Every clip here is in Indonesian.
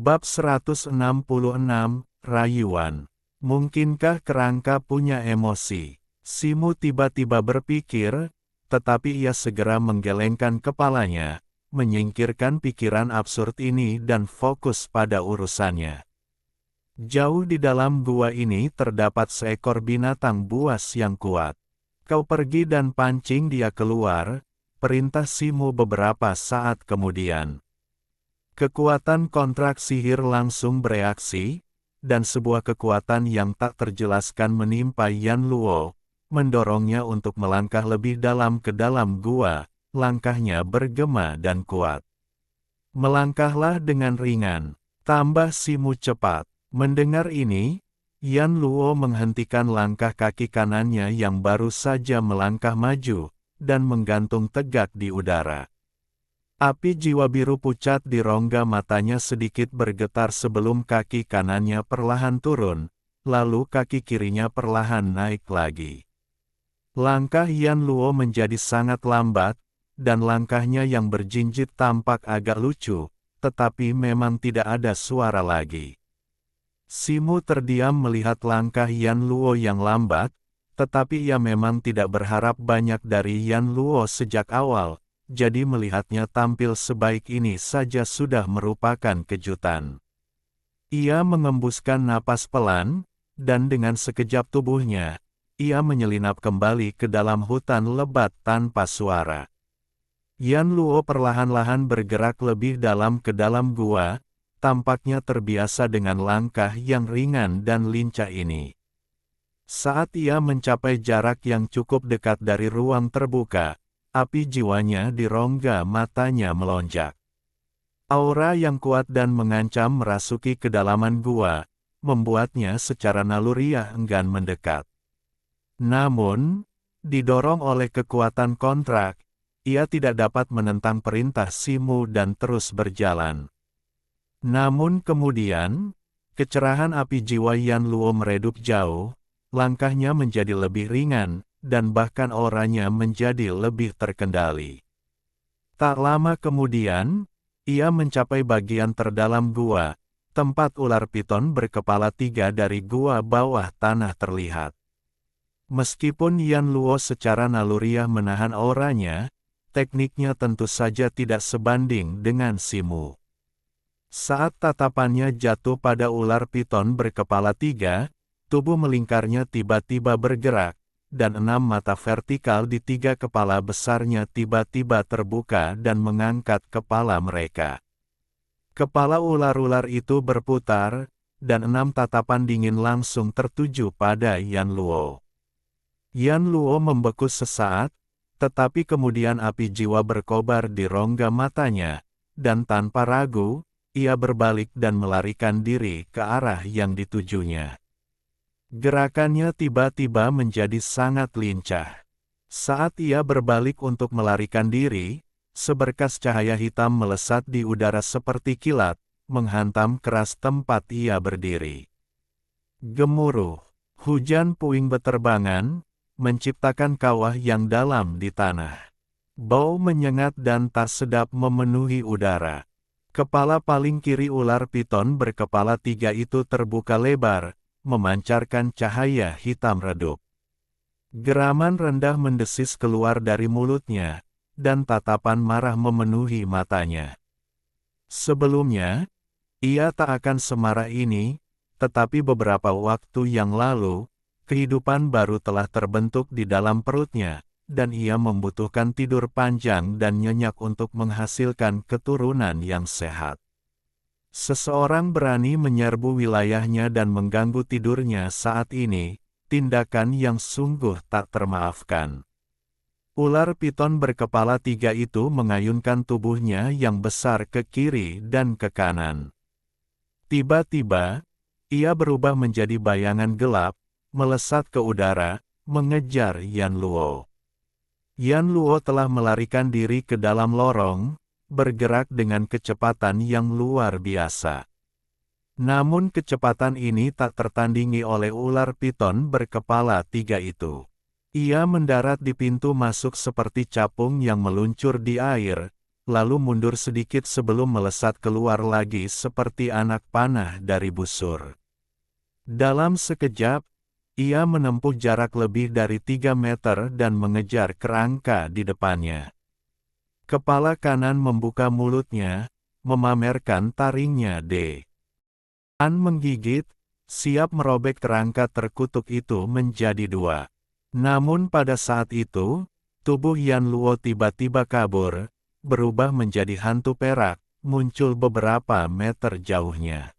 Bab 166, Rayuan. Mungkinkah kerangka punya emosi? Simu tiba-tiba berpikir, tetapi ia segera menggelengkan kepalanya, menyingkirkan pikiran absurd ini dan fokus pada urusannya. Jauh di dalam gua ini terdapat seekor binatang buas yang kuat. Kau pergi dan pancing dia keluar, perintah Simu beberapa saat kemudian. Kekuatan kontrak sihir langsung bereaksi, dan sebuah kekuatan yang tak terjelaskan menimpa Yan Luo, mendorongnya untuk melangkah lebih dalam ke dalam gua, langkahnya bergema dan kuat. Melangkahlah dengan ringan, tambah Simu cepat. Mendengar ini, Yan Luo menghentikan langkah kaki kanannya yang baru saja melangkah maju, dan menggantung tegak di udara. Api jiwa biru pucat di rongga matanya sedikit bergetar sebelum kaki kanannya perlahan turun, lalu kaki kirinya perlahan naik lagi. Langkah Yan Luo menjadi sangat lambat, dan langkahnya yang berjinjit tampak agak lucu, tetapi memang tidak ada suara lagi. Simu terdiam melihat langkah Yan Luo yang lambat, tetapi ia memang tidak berharap banyak dari Yan Luo sejak awal. Jadi melihatnya tampil sebaik ini saja sudah merupakan kejutan. Ia mengembuskan napas pelan, dan dengan sekejap tubuhnya, ia menyelinap kembali ke dalam hutan lebat tanpa suara. Yan Luo perlahan-lahan bergerak lebih dalam ke dalam gua, tampaknya terbiasa dengan langkah yang ringan dan lincah ini. Saat ia mencapai jarak yang cukup dekat dari ruang terbuka, api jiwanya di rongga matanya melonjak. Aura yang kuat dan mengancam merasuki kedalaman gua, membuatnya secara naluriah enggan mendekat. Namun, didorong oleh kekuatan kontrak, ia tidak dapat menentang perintah Simu dan terus berjalan. Namun kemudian, kecerahan api jiwa Yan Luo meredup jauh, langkahnya menjadi lebih ringan, dan bahkan auranya menjadi lebih terkendali. Tak lama kemudian, ia mencapai bagian terdalam gua, tempat ular piton berkepala 3 dari gua bawah tanah terlihat. Meskipun Yan Luo secara naluriah menahan auranya, tekniknya tentu saja tidak sebanding dengan Simu. Saat tatapannya jatuh pada ular piton berkepala 3, tubuh melingkarnya tiba-tiba bergerak, dan 6 mata vertikal di 3 kepala besarnya tiba-tiba terbuka dan mengangkat kepala mereka. Kepala ular-ular itu berputar, dan 6 tatapan dingin langsung tertuju pada Yan Luo. Yan Luo membeku sesaat, tetapi kemudian api jiwa berkobar di rongga matanya, dan tanpa ragu, ia berbalik dan melarikan diri ke arah yang ditujunya. Gerakannya tiba-tiba menjadi sangat lincah. Saat ia berbalik untuk melarikan diri, seberkas cahaya hitam melesat di udara seperti kilat, menghantam keras tempat ia berdiri. Gemuruh, hujan puing beterbangan, menciptakan kawah yang dalam di tanah. Bau menyengat dan tak sedap memenuhi udara. Kepala paling kiri ular piton berkepala 3 itu terbuka lebar, memancarkan cahaya hitam redup. Geraman rendah mendesis keluar dari mulutnya, dan tatapan marah memenuhi matanya. Sebelumnya, ia tak akan semarah ini, tetapi beberapa waktu yang lalu, kehidupan baru telah terbentuk di dalam perutnya, dan ia membutuhkan tidur panjang dan nyenyak untuk menghasilkan keturunan yang sehat. Seseorang berani menyerbu wilayahnya dan mengganggu tidurnya saat ini, tindakan yang sungguh tak termaafkan. Ular piton berkepala 3 itu mengayunkan tubuhnya yang besar ke kiri dan ke kanan. Tiba-tiba, ia berubah menjadi bayangan gelap, melesat ke udara, mengejar Yan Luo. Yan Luo telah melarikan diri ke dalam lorong, bergerak dengan kecepatan yang luar biasa. Namun kecepatan ini tak tertandingi oleh ular piton berkepala 3 itu. Ia mendarat di pintu masuk seperti capung yang meluncur di air, lalu mundur sedikit sebelum melesat keluar lagi seperti anak panah dari busur. Dalam sekejap, ia menempuh jarak lebih dari 3 meter dan mengejar kerangka di depannya. Kepala kanan membuka mulutnya, memamerkan taringnya An menggigit, siap merobek kerangka terkutuk itu menjadi 2. Namun pada saat itu, tubuh Yan Luo tiba-tiba kabur, berubah menjadi hantu perak, muncul beberapa meter jauhnya.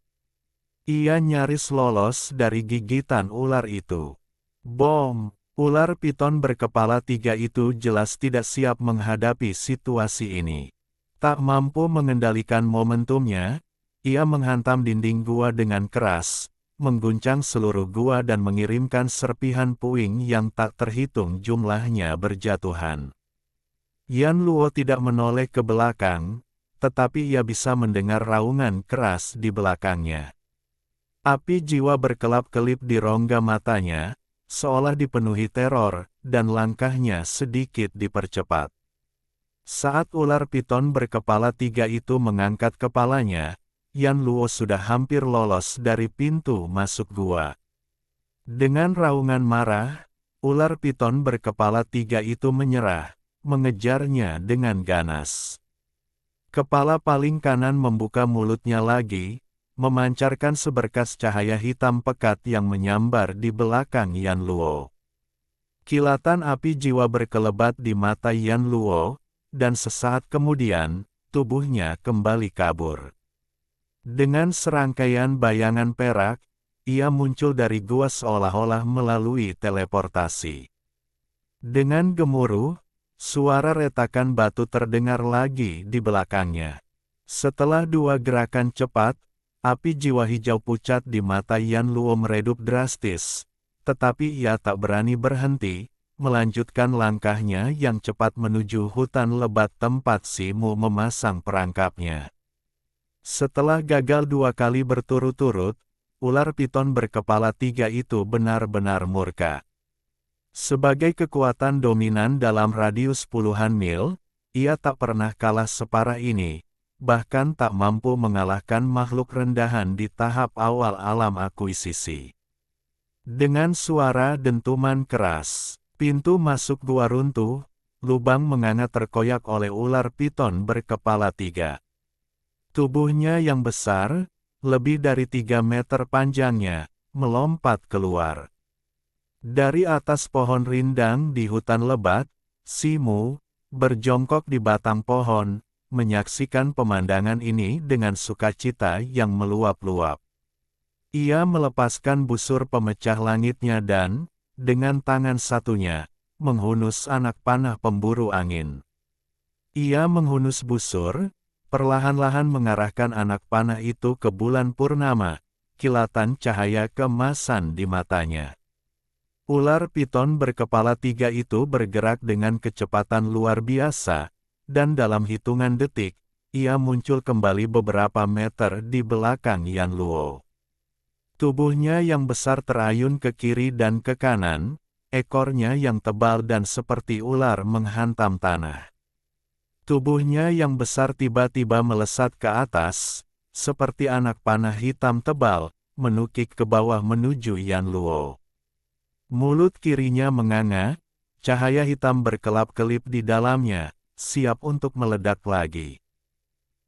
Ia nyaris lolos dari gigitan ular itu. Bom! Ular piton berkepala 3 itu jelas tidak siap menghadapi situasi ini. Tak mampu mengendalikan momentumnya, ia menghantam dinding gua dengan keras, mengguncang seluruh gua dan mengirimkan serpihan puing yang tak terhitung jumlahnya berjatuhan. Yan Luo tidak menoleh ke belakang, tetapi ia bisa mendengar raungan keras di belakangnya. Api jiwa berkelap-kelip di rongga matanya, seolah dipenuhi teror, dan langkahnya sedikit dipercepat. Saat ular piton berkepala 3 itu mengangkat kepalanya, Yan Luo sudah hampir lolos dari pintu masuk gua. Dengan raungan marah, ular piton berkepala 3 itu menyerah, mengejarnya dengan ganas. Kepala paling kanan membuka mulutnya lagi, memancarkan seberkas cahaya hitam pekat yang menyambar di belakang Yan Luo. Kilatan api jiwa berkelebat di mata Yan Luo, dan sesaat kemudian, tubuhnya kembali kabur. Dengan serangkaian bayangan perak, ia muncul dari gua seolah-olah melalui teleportasi. Dengan gemuruh, suara retakan batu terdengar lagi di belakangnya. Setelah 2 gerakan cepat, api jiwa hijau pucat di mata Yan Luo meredup drastis, tetapi ia tak berani berhenti, melanjutkan langkahnya yang cepat menuju hutan lebat tempat Si Mu memasang perangkapnya. Setelah gagal 2 kali berturut-turut, ular piton berkepala 3 itu benar-benar murka. Sebagai kekuatan dominan dalam radius puluhan mil, ia tak pernah kalah separah ini, bahkan tak mampu mengalahkan makhluk rendahan di tahap awal alam akuisisi. Dengan suara dentuman keras, pintu masuk gua runtuh, lubang menganga terkoyak oleh ular piton berkepala 3. Tubuhnya yang besar, lebih dari 3 meter panjangnya, melompat keluar. Dari atas pohon rindang di hutan lebat, Si Mu, berjongkok di batang pohon, menyaksikan pemandangan ini dengan sukacita yang meluap-luap. Ia melepaskan busur pemecah langitnya dan, dengan tangan satunya, menghunus anak panah pemburu angin. Ia menghunus busur, perlahan-lahan mengarahkan anak panah itu ke bulan purnama, kilatan cahaya keemasan di matanya. Ular piton berkepala 3 itu bergerak dengan kecepatan luar biasa, dan dalam hitungan detik, ia muncul kembali beberapa meter di belakang Yan Luo. Tubuhnya yang besar terayun ke kiri dan ke kanan, ekornya yang tebal dan seperti ular menghantam tanah. Tubuhnya yang besar tiba-tiba melesat ke atas, seperti anak panah hitam tebal, menukik ke bawah menuju Yan Luo. Mulut kirinya menganga, cahaya hitam berkelap-kelip di dalamnya, siap untuk meledak lagi.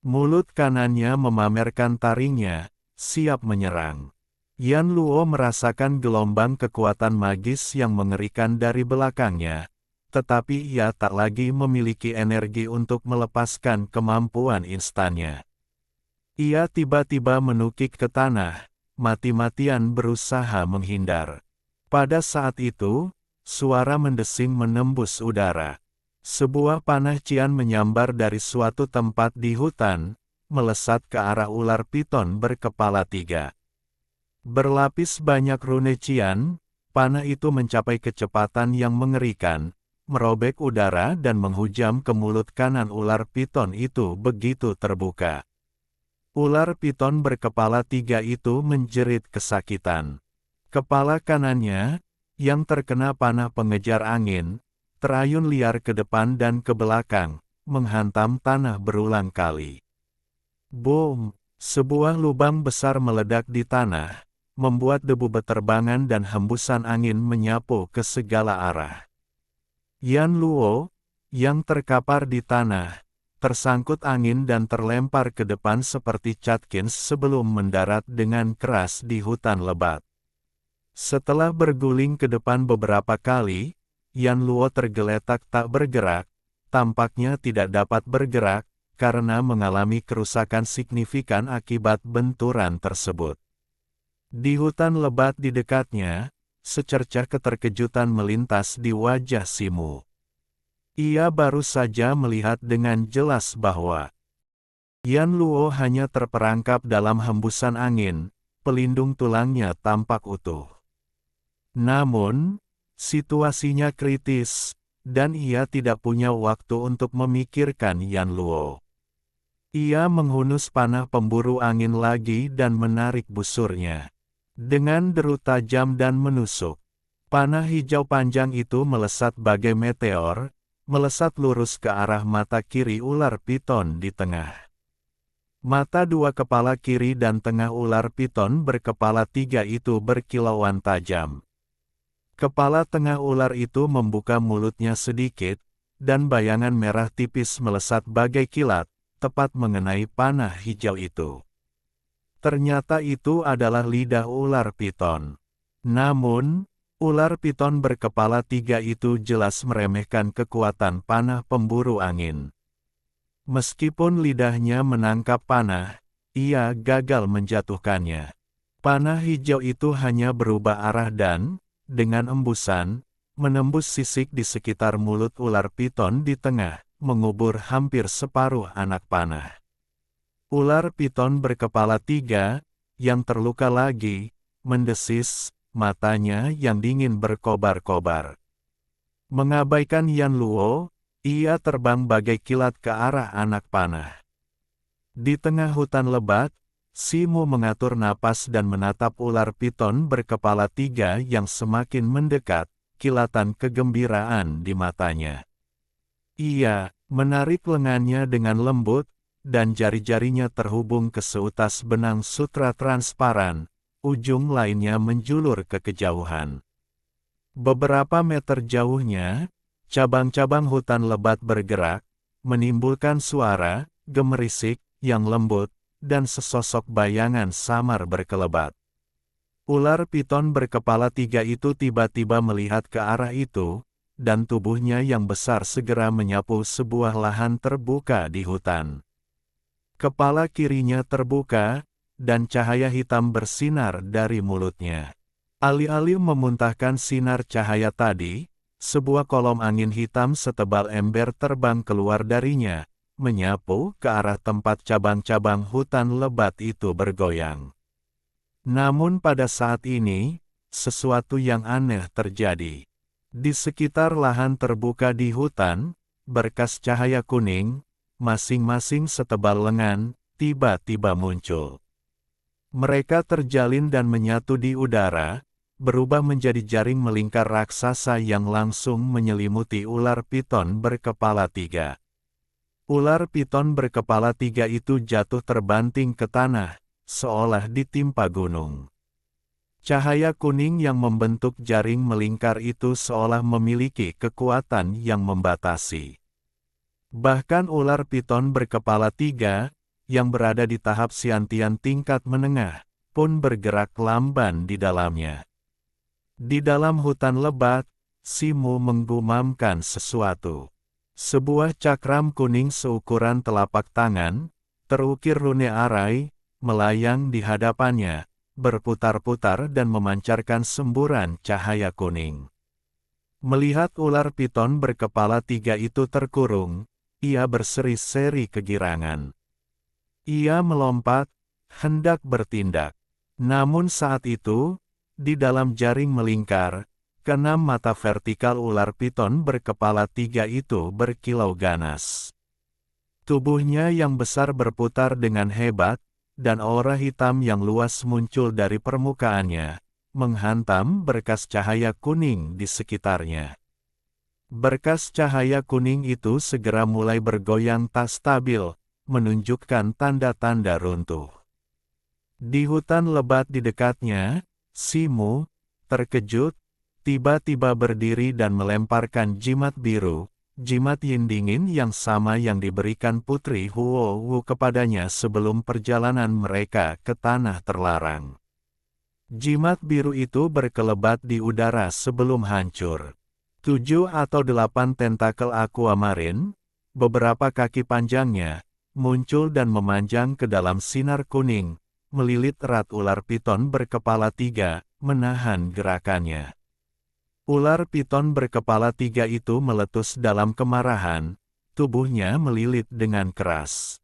Mulut kanannya memamerkan taringnya, siap menyerang. Yan Luo merasakan gelombang kekuatan magis yang mengerikan dari belakangnya, tetapi ia tak lagi memiliki energi untuk melepaskan kemampuan instannya. Ia tiba-tiba menukik ke tanah, mati-matian berusaha menghindar. Pada saat itu, suara mendesing menembus udara. Sebuah panah cian menyambar dari suatu tempat di hutan, melesat ke arah ular piton berkepala 3. Berlapis banyak rune cian, panah itu mencapai kecepatan yang mengerikan, merobek udara dan menghujam ke mulut kanan ular piton itu begitu terbuka. Ular piton berkepala 3 itu menjerit kesakitan. Kepala kanannya, yang terkena panah pengejar angin, terayun liar ke depan dan ke belakang, menghantam tanah berulang kali. Boom! Sebuah lubang besar meledak di tanah, membuat debu beterbangan dan hembusan angin menyapu ke segala arah. Yan Luo, yang terkapar di tanah, tersangkut angin dan terlempar ke depan seperti Catkins sebelum mendarat dengan keras di hutan lebat. Setelah berguling ke depan beberapa kali, Yan Luo tergeletak tak bergerak, tampaknya tidak dapat bergerak, karena mengalami kerusakan signifikan akibat benturan tersebut. Di hutan lebat di dekatnya, secercah keterkejutan melintas di wajah Simu. Ia baru saja melihat dengan jelas bahwa Yan Luo hanya terperangkap dalam hembusan angin, pelindung tulangnya tampak utuh. Namun, situasinya kritis, dan ia tidak punya waktu untuk memikirkan Yan Luo. Ia menghunus panah pemburu angin lagi dan menarik busurnya. Dengan deru tajam dan menusuk, panah hijau panjang itu melesat bagai meteor, melesat lurus ke arah mata kiri ular piton di tengah. Mata dua kepala kiri dan tengah ular piton berkepala tiga itu berkilauan tajam. Kepala tengah ular itu membuka mulutnya sedikit, dan bayangan merah tipis melesat bagai kilat, tepat mengenai panah hijau itu. Ternyata itu adalah lidah ular piton. Namun, ular piton berkepala tiga itu jelas meremehkan kekuatan panah pemburu angin. Meskipun lidahnya menangkap panah, ia gagal menjatuhkannya. Panah hijau itu hanya berubah arah dan, dengan embusan, menembus sisik di sekitar mulut ular piton di tengah, mengubur hampir separuh anak panah. Ular piton berkepala tiga, yang terluka lagi, mendesis, matanya yang dingin berkobar-kobar. Mengabaikan Yan Luo, ia terbang bagai kilat ke arah anak panah. Di tengah hutan lebat, Simu mengatur napas dan menatap ular piton berkepala tiga yang semakin mendekat, kilatan kegembiraan di matanya. Ia menarik lengannya dengan lembut, dan jari-jarinya terhubung ke seutas benang sutra transparan, ujung lainnya menjulur ke kejauhan. Beberapa meter jauhnya, cabang-cabang hutan lebat bergerak, menimbulkan suara, gemerisik, yang lembut, dan sesosok bayangan samar berkelebat. Ular piton berkepala tiga itu tiba-tiba melihat ke arah itu, dan tubuhnya yang besar segera menyapu sebuah lahan terbuka di hutan. Kepala kirinya terbuka, dan cahaya hitam bersinar dari mulutnya. Alih-alih memuntahkan sinar cahaya tadi, sebuah kolom angin hitam setebal ember terbang keluar darinya, menyapu ke arah tempat cabang-cabang hutan lebat itu bergoyang. Namun pada saat ini, sesuatu yang aneh terjadi. Di sekitar lahan terbuka di hutan, berkas cahaya kuning, masing-masing setebal lengan, tiba-tiba muncul. Mereka terjalin dan menyatu di udara, berubah menjadi jaring melingkar raksasa yang langsung menyelimuti ular piton berkepala tiga. Ular piton berkepala tiga itu jatuh terbanting ke tanah, seolah ditimpa gunung. Cahaya kuning yang membentuk jaring melingkar itu seolah memiliki kekuatan yang membatasi. Bahkan ular piton berkepala tiga, yang berada di tahap siantian tingkat menengah, pun bergerak lamban di dalamnya. Di dalam hutan lebat, Simu menggumamkan sesuatu. Sebuah cakram kuning seukuran telapak tangan, terukir rune arai, melayang di hadapannya, berputar-putar dan memancarkan semburan cahaya kuning. Melihat ular piton berkepala tiga itu terkurung, ia berseri-seri kegirangan. Ia melompat, hendak bertindak. Namun saat itu, di dalam jaring melingkar, keenam mata vertikal ular piton berkepala tiga itu berkilau ganas. Tubuhnya yang besar berputar dengan hebat, dan aura hitam yang luas muncul dari permukaannya, menghantam berkas cahaya kuning di sekitarnya. Berkas cahaya kuning itu segera mulai bergoyang tak stabil, menunjukkan tanda-tanda runtuh. Di hutan lebat di dekatnya, Simu, terkejut, tiba-tiba berdiri dan melemparkan jimat biru, jimat yin dingin yang sama yang diberikan Putri Huo Wu kepadanya sebelum perjalanan mereka ke tanah terlarang. Jimat biru itu berkelebat di udara sebelum hancur. 7 atau 8 tentakel aquamarine, beberapa kaki panjangnya, muncul dan memanjang ke dalam sinar kuning, melilit erat ular piton berkepala 3, menahan gerakannya. Ular piton berkepala 3 itu meletus dalam kemarahan, tubuhnya melilit dengan keras.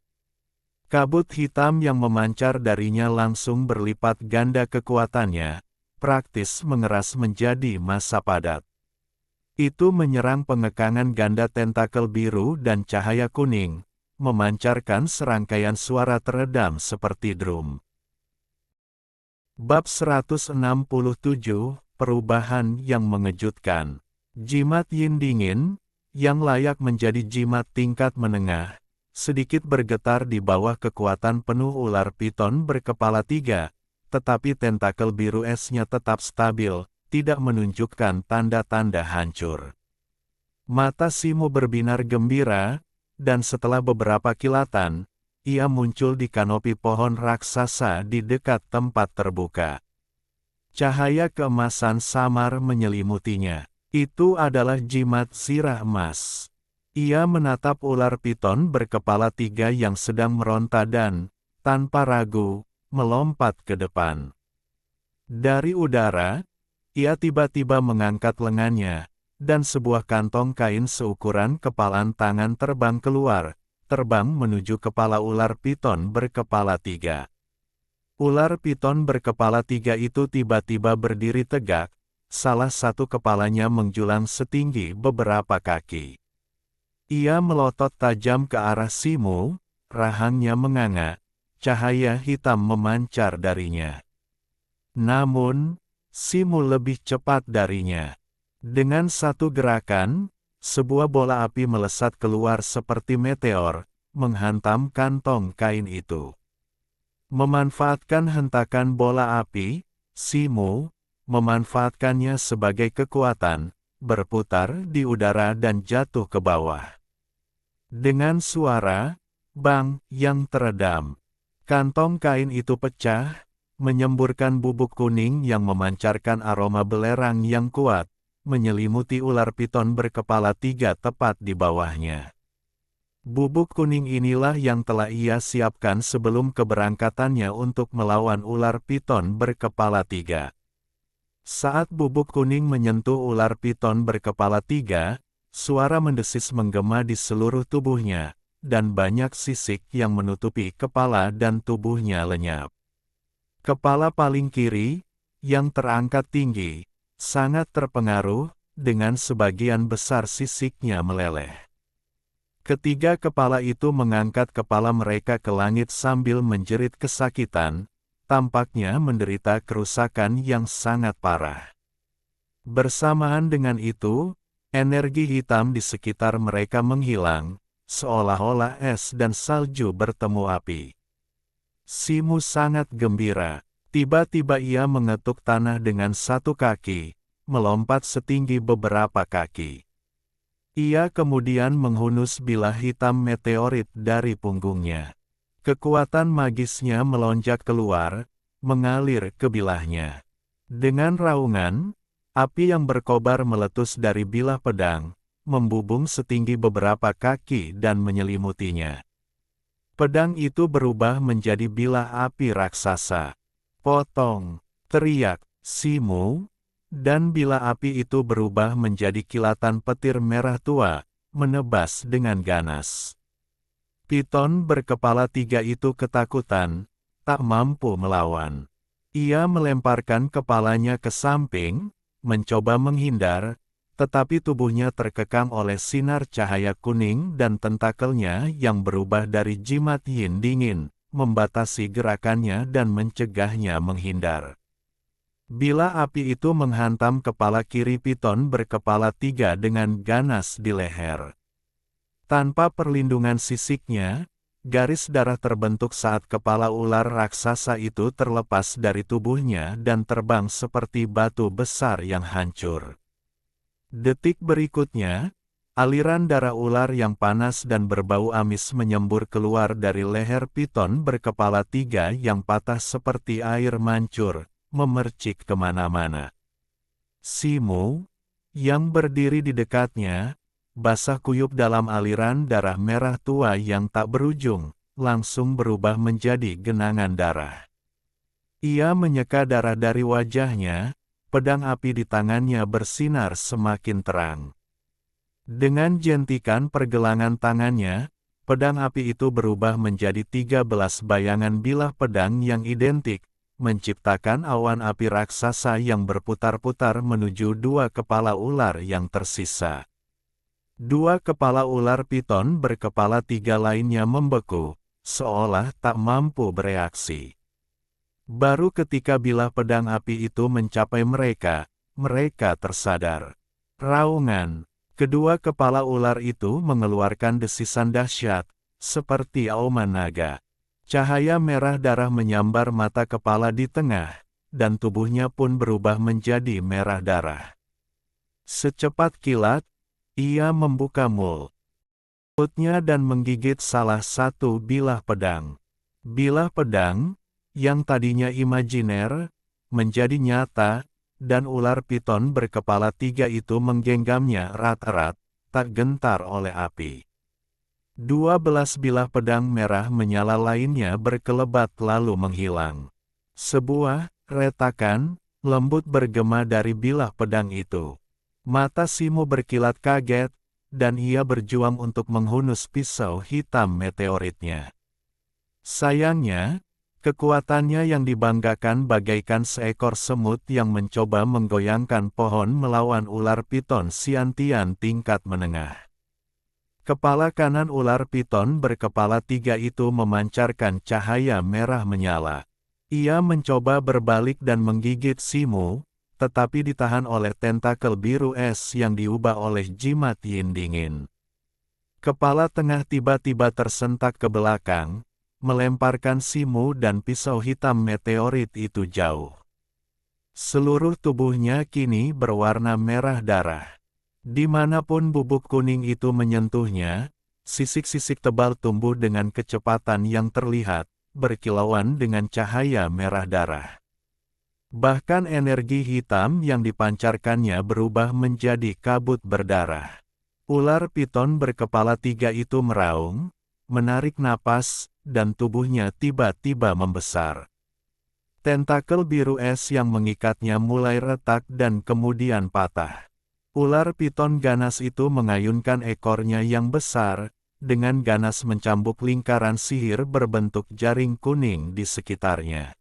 Kabut hitam yang memancar darinya langsung berlipat ganda kekuatannya, praktis mengeras menjadi massa padat. Itu menyerang pengekangan ganda tentakel biru dan cahaya kuning, memancarkan serangkaian suara teredam seperti drum. Bab 167, Perubahan yang mengejutkan. Jimat yin dingin, yang layak menjadi jimat tingkat menengah, sedikit bergetar di bawah kekuatan penuh ular piton berkepala 3, tetapi tentakel biru esnya tetap stabil, tidak menunjukkan tanda-tanda hancur. Mata Simu berbinar gembira, dan setelah beberapa kilatan, ia muncul di kanopi pohon raksasa di dekat tempat terbuka. Cahaya keemasan samar menyelimutinya. Itu adalah jimat sirah emas. Ia menatap ular piton berkepala 3 yang sedang meronta dan, tanpa ragu, melompat ke depan. Dari udara, ia tiba-tiba mengangkat lengannya, dan sebuah kantong kain seukuran kepalan tangan terbang keluar, terbang menuju kepala ular piton berkepala 3. Ular piton berkepala 3 itu tiba-tiba berdiri tegak, salah satu kepalanya menjulang setinggi beberapa kaki. Ia melotot tajam ke arah Simu, rahangnya menganga, cahaya hitam memancar darinya. Namun, Simu lebih cepat darinya. Dengan satu gerakan, sebuah bola api melesat keluar seperti meteor, menghantam kantong kain itu. Memanfaatkan hentakan bola api, Simu memanfaatkannya sebagai kekuatan, berputar di udara dan jatuh ke bawah. Dengan suara bang yang teredam, kantong kain itu pecah, menyemburkan bubuk kuning yang memancarkan aroma belerang yang kuat, menyelimuti ular piton berkepala 3 tepat di bawahnya. Bubuk kuning inilah yang telah ia siapkan sebelum keberangkatannya untuk melawan ular piton berkepala 3. Saat bubuk kuning menyentuh ular piton berkepala 3, suara mendesis menggema di seluruh tubuhnya, dan banyak sisik yang menutupi kepala dan tubuhnya lenyap. Kepala paling kiri, yang terangkat tinggi, sangat terpengaruh, dengan sebagian besar sisiknya meleleh. Ketiga kepala itu mengangkat kepala mereka ke langit sambil menjerit kesakitan, tampaknya menderita kerusakan yang sangat parah. Bersamaan dengan itu, energi hitam di sekitar mereka menghilang, seolah-olah es dan salju bertemu api. Simu sangat gembira. Tiba-tiba ia mengetuk tanah dengan satu kaki, melompat setinggi beberapa kaki. Ia kemudian menghunus bilah hitam meteorit dari punggungnya. Kekuatan magisnya melonjak keluar, mengalir ke bilahnya. Dengan raungan, api yang berkobar meletus dari bilah pedang, membubung setinggi beberapa kaki dan menyelimutinya. Pedang itu berubah menjadi bilah api raksasa. Potong, teriak Simu, dan bilah api itu berubah menjadi kilatan petir merah tua, menebas dengan ganas. Piton berkepala 3 itu ketakutan, tak mampu melawan. Ia melemparkan kepalanya ke samping, mencoba menghindar, tetapi tubuhnya terkekang oleh sinar cahaya kuning dan tentakelnya yang berubah dari jimat yin dingin, membatasi gerakannya dan mencegahnya menghindar. Bila api itu menghantam kepala kiri piton berkepala 3 dengan ganas di leher. Tanpa perlindungan sisiknya, garis darah terbentuk saat kepala ular raksasa itu terlepas dari tubuhnya dan terbang seperti batu besar yang hancur. Detik berikutnya, aliran darah ular yang panas dan berbau amis menyembur keluar dari leher piton berkepala 3 yang patah seperti air mancur, memercik kemana-mana. Simu, yang berdiri di dekatnya, basah kuyup dalam aliran darah merah tua yang tak berujung, langsung berubah menjadi genangan darah. Ia menyeka darah dari wajahnya, pedang api di tangannya bersinar semakin terang. Dengan jentikan pergelangan tangannya, pedang api itu berubah menjadi 13 bayangan bilah pedang yang identik, menciptakan awan api raksasa yang berputar-putar menuju 2 kepala ular yang tersisa. 2 kepala ular piton berkepala 3 lainnya membeku, seolah tak mampu bereaksi. Baru ketika bilah pedang api itu mencapai mereka, mereka tersadar. Raungan, kedua kepala ular itu mengeluarkan desisan dahsyat, seperti auman naga. Cahaya merah darah menyambar mata kepala di tengah, dan tubuhnya pun berubah menjadi merah darah. Secepat kilat, ia membuka mulutnya dan menggigit salah satu bilah pedang. Bilah pedang, yang tadinya imajiner, menjadi nyata, dan ular piton berkepala 3 itu menggenggamnya erat-erat, tak gentar oleh api. 12 bilah pedang merah menyala lainnya berkelebat lalu menghilang. Sebuah retakan lembut bergema dari bilah pedang itu. Mata Simu berkilat kaget, dan ia berjuang untuk menghunus pisau hitam meteoritnya. Sayangnya, kekuatannya yang dibanggakan bagaikan seekor semut yang mencoba menggoyangkan pohon melawan ular piton Xiantian tingkat menengah. Kepala kanan ular piton berkepala 3 itu memancarkan cahaya merah menyala. Ia mencoba berbalik dan menggigit Simu, tetapi ditahan oleh tentakel biru es yang diubah oleh jimat yin dingin. Kepala tengah tiba-tiba tersentak ke belakang, melemparkan Simu dan pisau hitam meteorit itu jauh. Seluruh tubuhnya kini berwarna merah darah. Dimanapun bubuk kuning itu menyentuhnya, sisik-sisik tebal tumbuh dengan kecepatan yang terlihat, berkilauan dengan cahaya merah darah. Bahkan energi hitam yang dipancarkannya berubah menjadi kabut berdarah. Ular piton berkepala 3 itu meraung, menarik napas, dan tubuhnya tiba-tiba membesar. Tentakel biru es yang mengikatnya mulai retak dan kemudian patah. Ular piton ganas itu mengayunkan ekornya yang besar, dengan ganas mencambuk lingkaran sihir berbentuk jaring kuning di sekitarnya.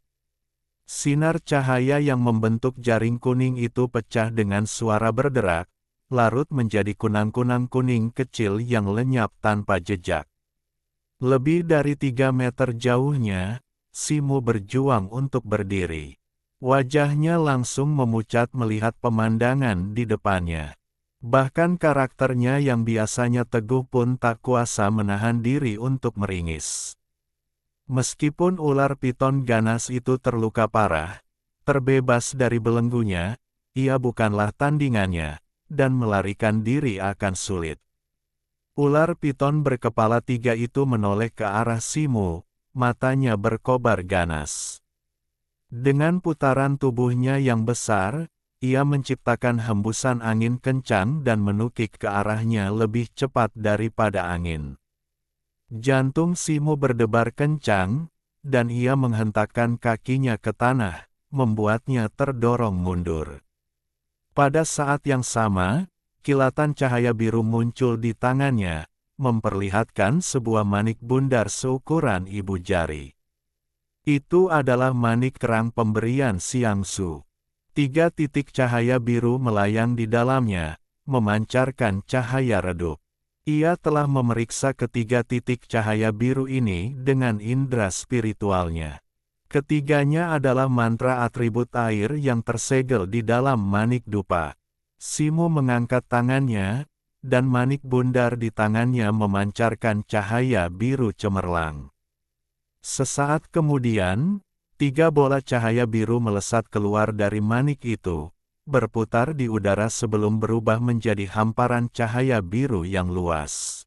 Sinar cahaya yang membentuk jaring kuning itu pecah dengan suara berderak, larut menjadi kunang-kunang kuning kecil yang lenyap tanpa jejak. Lebih dari 3 meter jauhnya, Simu berjuang untuk berdiri. Wajahnya langsung memucat melihat pemandangan di depannya. Bahkan karakternya yang biasanya teguh pun tak kuasa menahan diri untuk meringis. Meskipun ular piton ganas itu terluka parah, terbebas dari belenggunya, ia bukanlah tandingannya, dan melarikan diri akan sulit. Ular piton berkepala 3 itu menoleh ke arah Simu, matanya berkobar ganas. Dengan putaran tubuhnya yang besar, ia menciptakan hembusan angin kencang dan menukik ke arahnya lebih cepat daripada angin. Jantung Simu berdebar kencang, dan ia menghentakkan kakinya ke tanah, membuatnya terdorong mundur. Pada saat yang sama, kilatan cahaya biru muncul di tangannya, memperlihatkan sebuah manik bundar seukuran ibu jari. Itu adalah manik kerang pemberian Xiangsu. 3 titik cahaya biru melayang di dalamnya, memancarkan cahaya redup. Ia telah memeriksa ketiga titik cahaya biru ini dengan indera spiritualnya. Ketiganya adalah mantra atribut air yang tersegel di dalam manik dupa. Simu mengangkat tangannya, dan manik bundar di tangannya memancarkan cahaya biru cemerlang. Sesaat kemudian, 3 bola cahaya biru melesat keluar dari manik itu, berputar di udara sebelum berubah menjadi hamparan cahaya biru yang luas.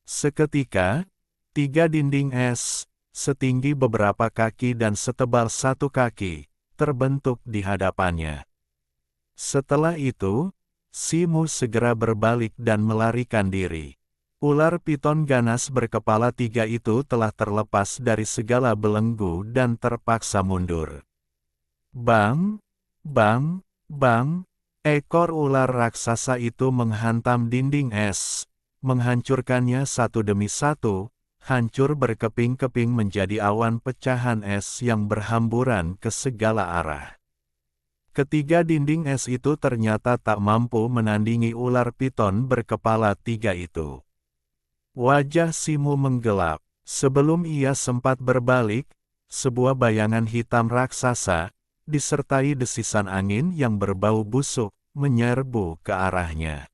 Seketika, 3 dinding es, setinggi beberapa kaki dan setebal 1 kaki, terbentuk di hadapannya. Setelah itu, Simu segera berbalik dan melarikan diri. Ular piton ganas berkepala 3 itu telah terlepas dari segala belenggu dan terpaksa mundur. Bang! Bang! Bang! Ekor ular raksasa itu menghantam dinding es, menghancurkannya satu demi satu, hancur berkeping-keping menjadi awan pecahan es yang berhamburan ke segala arah. Ketiga dinding es itu ternyata tak mampu menandingi ular piton berkepala 3 itu. Wajah Simu menggelap. Sebelum ia sempat berbalik, sebuah bayangan hitam raksasa, disertai desisan angin yang berbau busuk, menyerbu ke arahnya.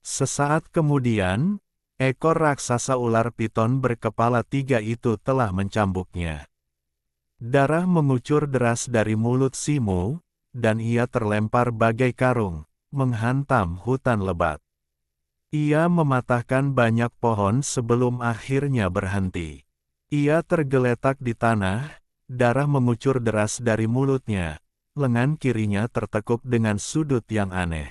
Sesaat kemudian, ekor raksasa ular piton berkepala 3 itu telah mencambuknya. Darah mengucur deras dari mulut Simu, dan ia terlempar bagai karung, menghantam hutan lebat. Ia mematahkan banyak pohon sebelum akhirnya berhenti. Ia tergeletak di tanah, darah mengucur deras dari mulutnya, lengan kirinya tertekuk dengan sudut yang aneh.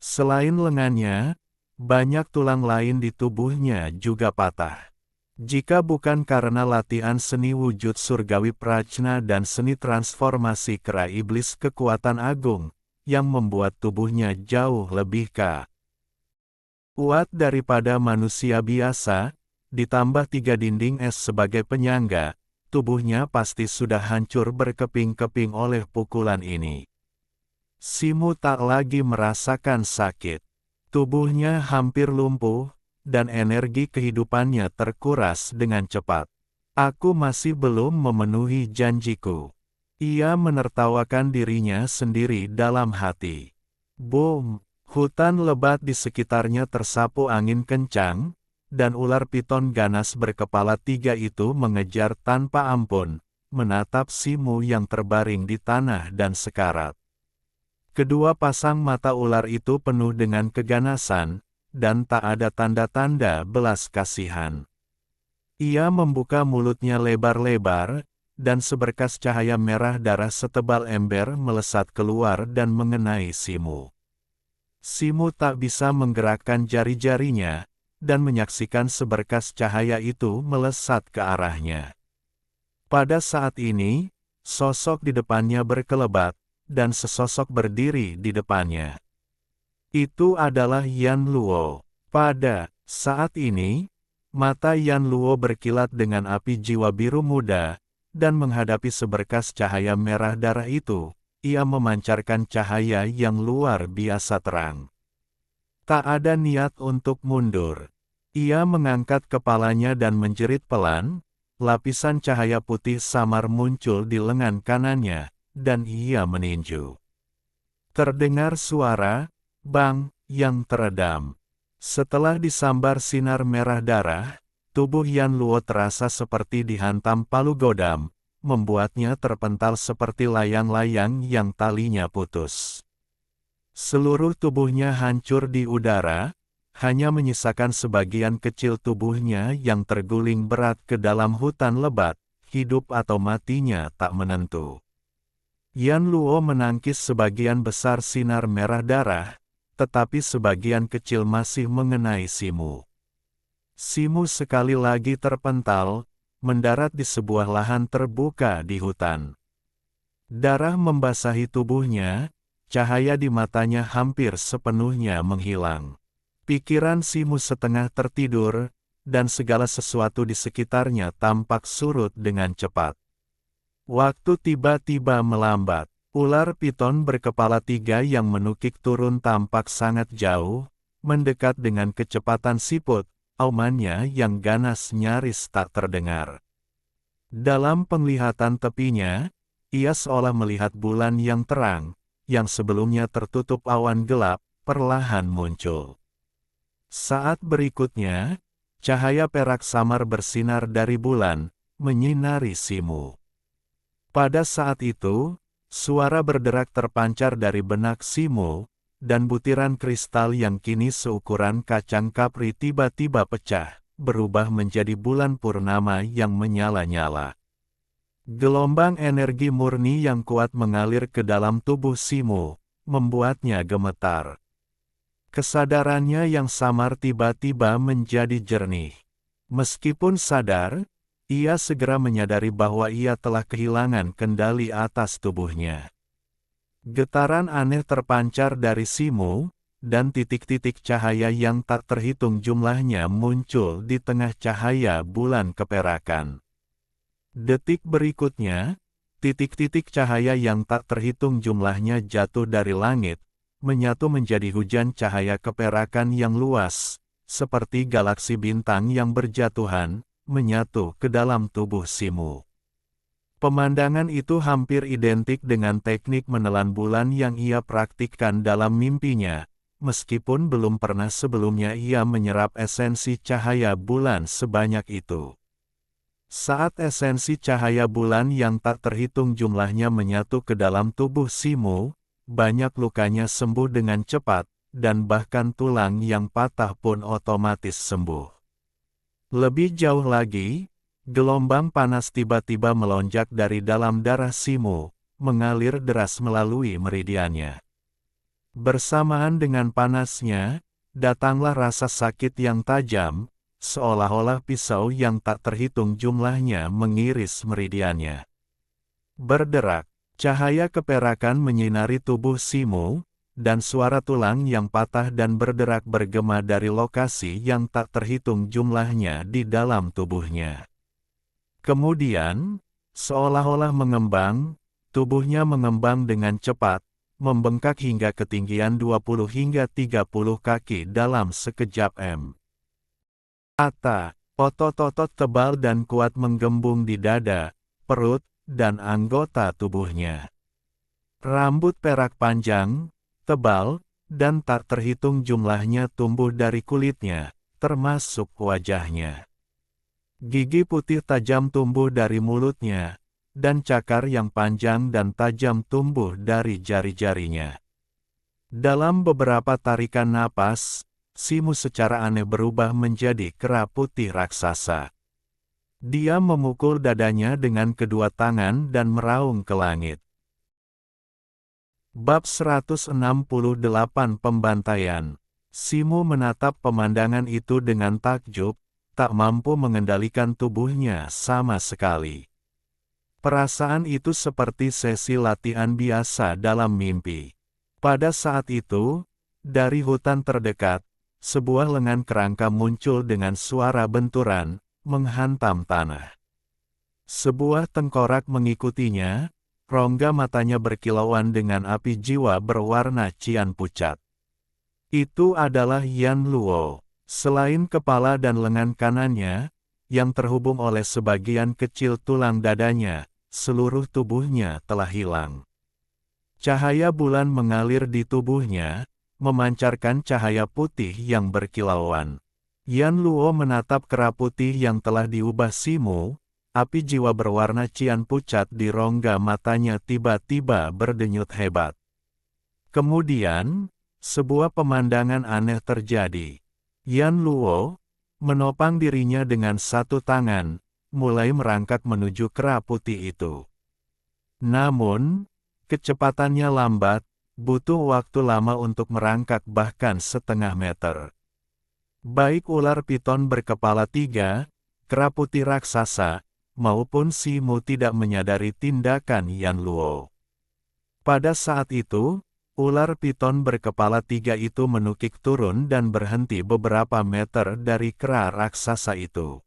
Selain lengannya, banyak tulang lain di tubuhnya juga patah. Jika bukan karena latihan seni wujud surgawi prajna dan seni transformasi kera iblis kekuatan agung, yang membuat tubuhnya jauh lebih kuat daripada manusia biasa, ditambah 3 dinding es sebagai penyangga, tubuhnya pasti sudah hancur berkeping-keping oleh pukulan ini. Simu tak lagi merasakan sakit. Tubuhnya hampir lumpuh, dan energi kehidupannya terkuras dengan cepat. Aku masih belum memenuhi janjiku. Ia menertawakan dirinya sendiri dalam hati. Boom! Hutan lebat di sekitarnya tersapu angin kencang, dan ular piton ganas berkepala 3 itu mengejar tanpa ampun, menatap Simu yang terbaring di tanah dan sekarat. Kedua pasang mata ular itu penuh dengan keganasan, dan tak ada tanda-tanda belas kasihan. Ia membuka mulutnya lebar-lebar, dan seberkas cahaya merah darah setebal ember melesat keluar dan mengenai Simu. Simu tak bisa menggerakkan jari-jarinya, dan menyaksikan seberkas cahaya itu melesat ke arahnya. Pada saat ini, sosok di depannya berkelebat, dan sesosok berdiri di depannya. Itu adalah Yan Luo. Pada saat ini, mata Yan Luo berkilat dengan api jiwa biru muda, dan menghadapi seberkas cahaya merah darah itu, ia memancarkan cahaya yang luar biasa terang. Tak ada niat untuk mundur. Ia mengangkat kepalanya dan menjerit pelan, lapisan cahaya putih samar muncul di lengan kanannya, dan ia meninju. Terdengar suara, bang, yang teredam. Setelah disambar sinar merah darah, tubuh Yan Luo terasa seperti dihantam palu godam, membuatnya terpental seperti layang-layang yang talinya putus. Seluruh tubuhnya hancur di udara, hanya menyisakan sebagian kecil tubuhnya yang terguling berat ke dalam hutan lebat, hidup atau matinya tak menentu. Yan Luo menangkis sebagian besar sinar merah darah, tetapi sebagian kecil masih mengenai Simu. Simu sekali lagi terpental, mendarat di sebuah lahan terbuka di hutan. Darah membasahi tubuhnya, cahaya di matanya hampir sepenuhnya menghilang. Pikiran Simu setengah tertidur, dan segala sesuatu di sekitarnya tampak surut dengan cepat. Waktu tiba-tiba melambat. Ular piton berkepala 3 yang menukik turun tampak sangat jauh, mendekat dengan kecepatan siput, aumannya yang ganas nyaris tak terdengar. Dalam penglihatan tepinya, ia seolah melihat bulan yang terang, yang sebelumnya tertutup awan gelap, perlahan muncul. Saat berikutnya, cahaya perak samar bersinar dari bulan, menyinari Simu. Pada saat itu, suara berderak terpancar dari benak Simu, dan butiran kristal yang kini seukuran kacang kapri tiba-tiba pecah, berubah menjadi bulan purnama yang menyala-nyala. Gelombang energi murni yang kuat mengalir ke dalam tubuh Simu, membuatnya gemetar. Kesadarannya yang samar tiba-tiba menjadi jernih. Meskipun sadar, ia segera menyadari bahwa ia telah kehilangan kendali atas tubuhnya. Getaran aneh terpancar dari Simu, dan titik-titik cahaya yang tak terhitung jumlahnya muncul di tengah cahaya bulan keperakan. Detik berikutnya, titik-titik cahaya yang tak terhitung jumlahnya jatuh dari langit, menyatu menjadi hujan cahaya keperakan yang luas, seperti galaksi bintang yang berjatuhan, menyatu ke dalam tubuh Simu. Pemandangan itu hampir identik dengan teknik menelan bulan yang ia praktikkan dalam mimpinya, meskipun belum pernah sebelumnya ia menyerap esensi cahaya bulan sebanyak itu. Saat esensi cahaya bulan yang tak terhitung jumlahnya menyatu ke dalam tubuh Simu, banyak lukanya sembuh dengan cepat, dan bahkan tulang yang patah pun otomatis sembuh. Lebih jauh lagi, gelombang panas tiba-tiba melonjak dari dalam darah Simu, mengalir deras melalui meridiannya. Bersamaan dengan panasnya, datanglah rasa sakit yang tajam, seolah-olah pisau yang tak terhitung jumlahnya mengiris meridiannya. Berderak, cahaya keperakan menyinari tubuh Simu, dan suara tulang yang patah dan berderak bergema dari lokasi yang tak terhitung jumlahnya di dalam tubuhnya. Kemudian, seolah-olah mengembang, tubuhnya mengembang dengan cepat, membengkak hingga ketinggian 20 hingga 30 kaki dalam sekejap. Otot-otot tebal dan kuat menggembung di dada, perut, dan anggota tubuhnya. Rambut perak panjang, tebal, dan tak terhitung jumlahnya tumbuh dari kulitnya, termasuk wajahnya. Gigi putih tajam tumbuh dari mulutnya, dan cakar yang panjang dan tajam tumbuh dari jari-jarinya. Dalam beberapa tarikan napas, Simu secara aneh berubah menjadi kera putih raksasa. Dia memukul dadanya dengan kedua tangan dan meraung ke langit. Bab 168 Pembantaian. Simu menatap pemandangan itu dengan takjub, tak mampu mengendalikan tubuhnya sama sekali. Perasaan itu seperti sesi latihan biasa dalam mimpi. Pada saat itu, dari hutan terdekat, sebuah lengan kerangka muncul dengan suara benturan, menghantam tanah. Sebuah tengkorak mengikutinya, rongga matanya berkilauan dengan api jiwa berwarna cian pucat. Itu adalah Yan Luo. Selain kepala dan lengan kanannya, yang terhubung oleh sebagian kecil tulang dadanya, seluruh tubuhnya telah hilang. Cahaya bulan mengalir di tubuhnya, memancarkan cahaya putih yang berkilauan. Yan Luo menatap kera putih yang telah diubah Simu, api jiwa berwarna cian pucat di rongga matanya tiba-tiba berdenyut hebat. Kemudian, sebuah pemandangan aneh terjadi. Yan Luo menopang dirinya dengan satu tangan, mulai merangkak menuju kera putih itu. Namun, kecepatannya lambat, butuh waktu lama untuk merangkak bahkan setengah meter. Baik ular piton berkepala 3, kera putih raksasa, maupun Simu tidak menyadari tindakan Yan Luo. Pada saat itu, ular piton berkepala 3 itu menukik turun dan berhenti beberapa meter dari kera raksasa itu.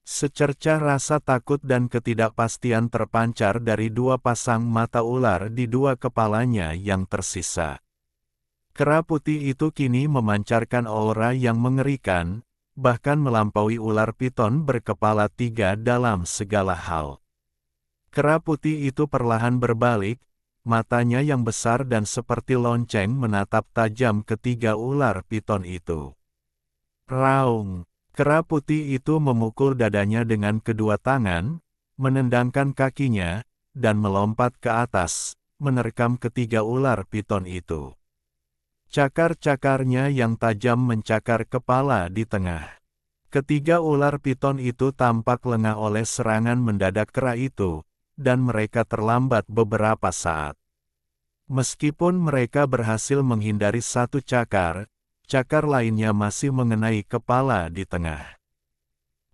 Secercah rasa takut dan ketidakpastian terpancar dari dua pasang mata ular di dua kepalanya yang tersisa. Kera putih itu kini memancarkan aura yang mengerikan, bahkan melampaui ular piton berkepala 3 dalam segala hal. Kera putih itu perlahan berbalik, matanya yang besar dan seperti lonceng menatap tajam ketiga ular piton itu. Raung! Kera putih itu memukul dadanya dengan kedua tangan, menendangkan kakinya, dan melompat ke atas, menerkam ketiga ular piton itu. Cakar-cakarnya yang tajam mencakar kepala di tengah. Ketiga ular piton itu tampak lengah oleh serangan mendadak kera itu, dan mereka terlambat beberapa saat. Meskipun mereka berhasil menghindari satu cakar, cakar lainnya masih mengenai kepala di tengah.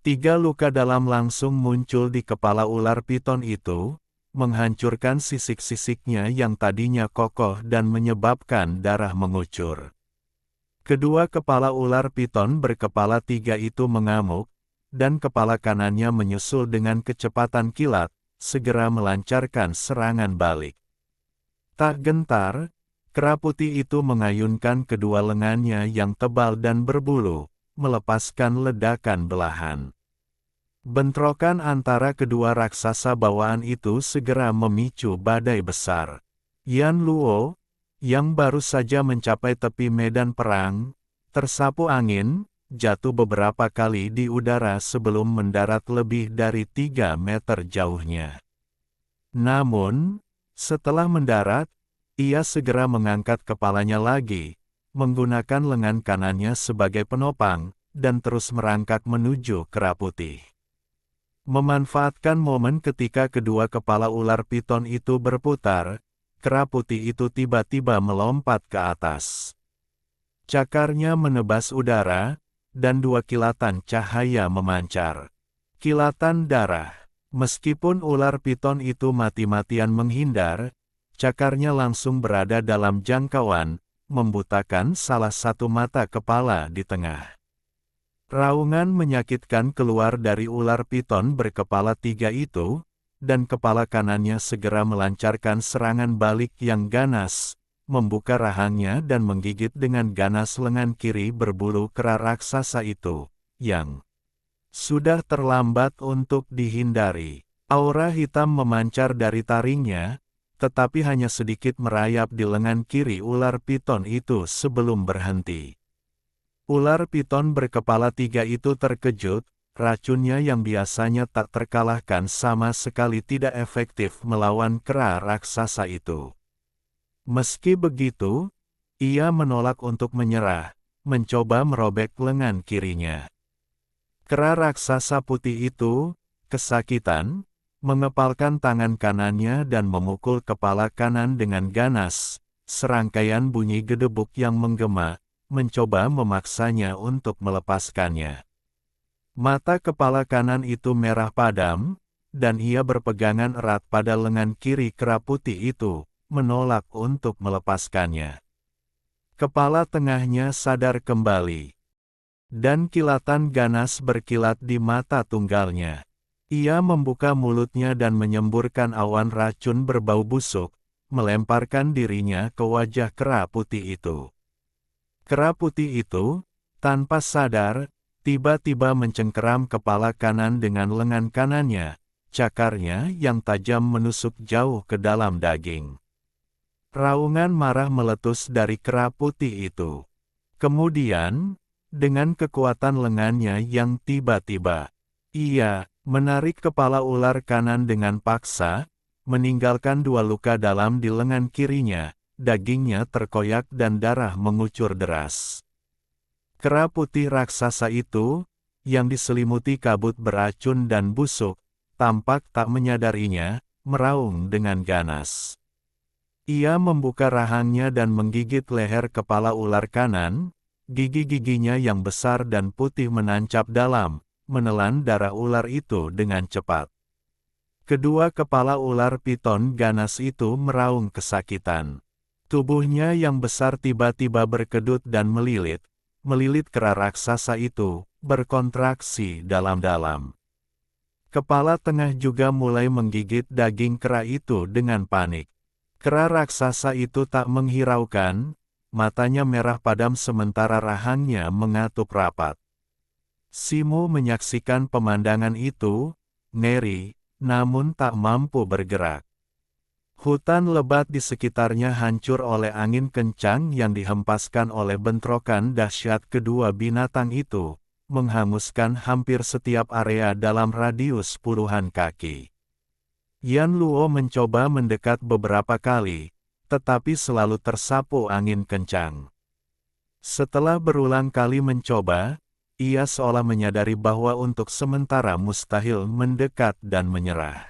3 luka dalam langsung muncul di kepala ular piton itu, menghancurkan sisik-sisiknya yang tadinya kokoh dan menyebabkan darah mengucur. Kedua kepala ular piton berkepala 3 itu mengamuk, dan kepala kanannya menyusul dengan kecepatan kilat, segera melancarkan serangan balik. Tak gentar, kera putih itu mengayunkan kedua lengannya yang tebal dan berbulu, melepaskan ledakan belahan. Bentrokan antara kedua raksasa bawaan itu segera memicu badai besar. Yan Luo, yang baru saja mencapai tepi medan perang, tersapu angin, jatuh beberapa kali di udara sebelum mendarat lebih dari 3 meter jauhnya. Namun, setelah mendarat, ia segera mengangkat kepalanya lagi, menggunakan lengan kanannya sebagai penopang, dan terus merangkak menuju kera putih. Memanfaatkan momen ketika kedua kepala ular piton itu berputar, kera putih itu tiba-tiba melompat ke atas. Cakarnya menebas udara, dan 2 kilatan cahaya memancar. Kilatan darah. Meskipun ular piton itu mati-matian menghindar, cakarnya langsung berada dalam jangkauan, membutakan salah satu mata kepala di tengah. Raungan menyakitkan keluar dari ular piton berkepala 3 itu, dan kepala kanannya segera melancarkan serangan balik yang ganas, membuka rahangnya dan menggigit dengan ganas lengan kiri berbulu kera raksasa itu, yang sudah terlambat untuk dihindari. Aura hitam memancar dari taringnya, tetapi hanya sedikit merayap di lengan kiri ular piton itu sebelum berhenti. Ular piton berkepala 3 itu terkejut, racunnya yang biasanya tak terkalahkan sama sekali tidak efektif melawan kera raksasa itu. Meski begitu, ia menolak untuk menyerah, mencoba merobek lengan kirinya. Kera raksasa putih itu, kesakitan, mengepalkan tangan kanannya dan memukul kepala kanan dengan ganas, serangkaian bunyi gedebuk yang menggema, mencoba memaksanya untuk melepaskannya. Mata kepala kanan itu merah padam, dan ia berpegangan erat pada lengan kiri kera putih itu, menolak untuk melepaskannya. Kepala tengahnya sadar kembali, dan kilatan ganas berkilat di mata tunggalnya. Ia membuka mulutnya dan menyemburkan awan racun berbau busuk, melemparkan dirinya ke wajah kera putih itu. Kera putih itu, tanpa sadar, tiba-tiba mencengkeram kepala kanan dengan lengan kanannya, cakarnya yang tajam menusuk jauh ke dalam daging. Raungan marah meletus dari kera putih itu. Kemudian, dengan kekuatan lengannya yang tiba-tiba, ia menarik kepala ular kanan dengan paksa, meninggalkan 2 luka dalam di lengan kirinya. Dagingnya terkoyak dan darah mengucur deras. Kera putih raksasa itu, yang diselimuti kabut beracun dan busuk, tampak tak menyadarinya, meraung dengan ganas. Ia membuka rahangnya dan menggigit leher kepala ular kanan, gigi-giginya yang besar dan putih menancap dalam, menelan darah ular itu dengan cepat. Kedua kepala ular piton ganas itu meraung kesakitan. Tubuhnya yang besar tiba-tiba berkedut dan melilit kera raksasa itu, berkontraksi dalam-dalam. Kepala tengah juga mulai menggigit daging kera itu dengan panik. Kera raksasa itu tak menghiraukan, matanya merah padam sementara rahangnya mengatup rapat. Simo menyaksikan pemandangan itu, ngeri, namun tak mampu bergerak. Hutan lebat di sekitarnya hancur oleh angin kencang yang dihempaskan oleh bentrokan dahsyat kedua binatang itu, menghanguskan hampir setiap area dalam radius puluhan kaki. Yan Luo mencoba mendekat beberapa kali, tetapi selalu tersapu angin kencang. Setelah berulang kali mencoba, ia seolah menyadari bahwa untuk sementara mustahil mendekat dan menyerah.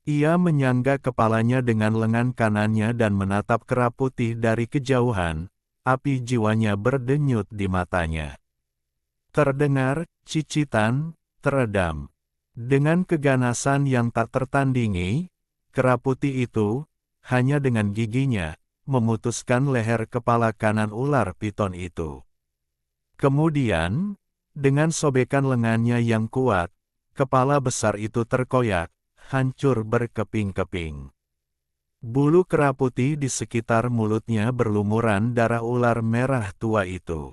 Ia menyangga kepalanya dengan lengan kanannya dan menatap kera putih dari kejauhan, api jiwanya berdenyut di matanya. Terdengar cicitan teredam. Dengan keganasan yang tak tertandingi, kera putih itu, hanya dengan giginya, memutuskan leher kepala kanan ular piton itu. Kemudian, dengan sobekan lengannya yang kuat, kepala besar itu terkoyak, hancur berkeping-keping. Bulu kera putih di sekitar mulutnya berlumuran darah ular merah tua itu.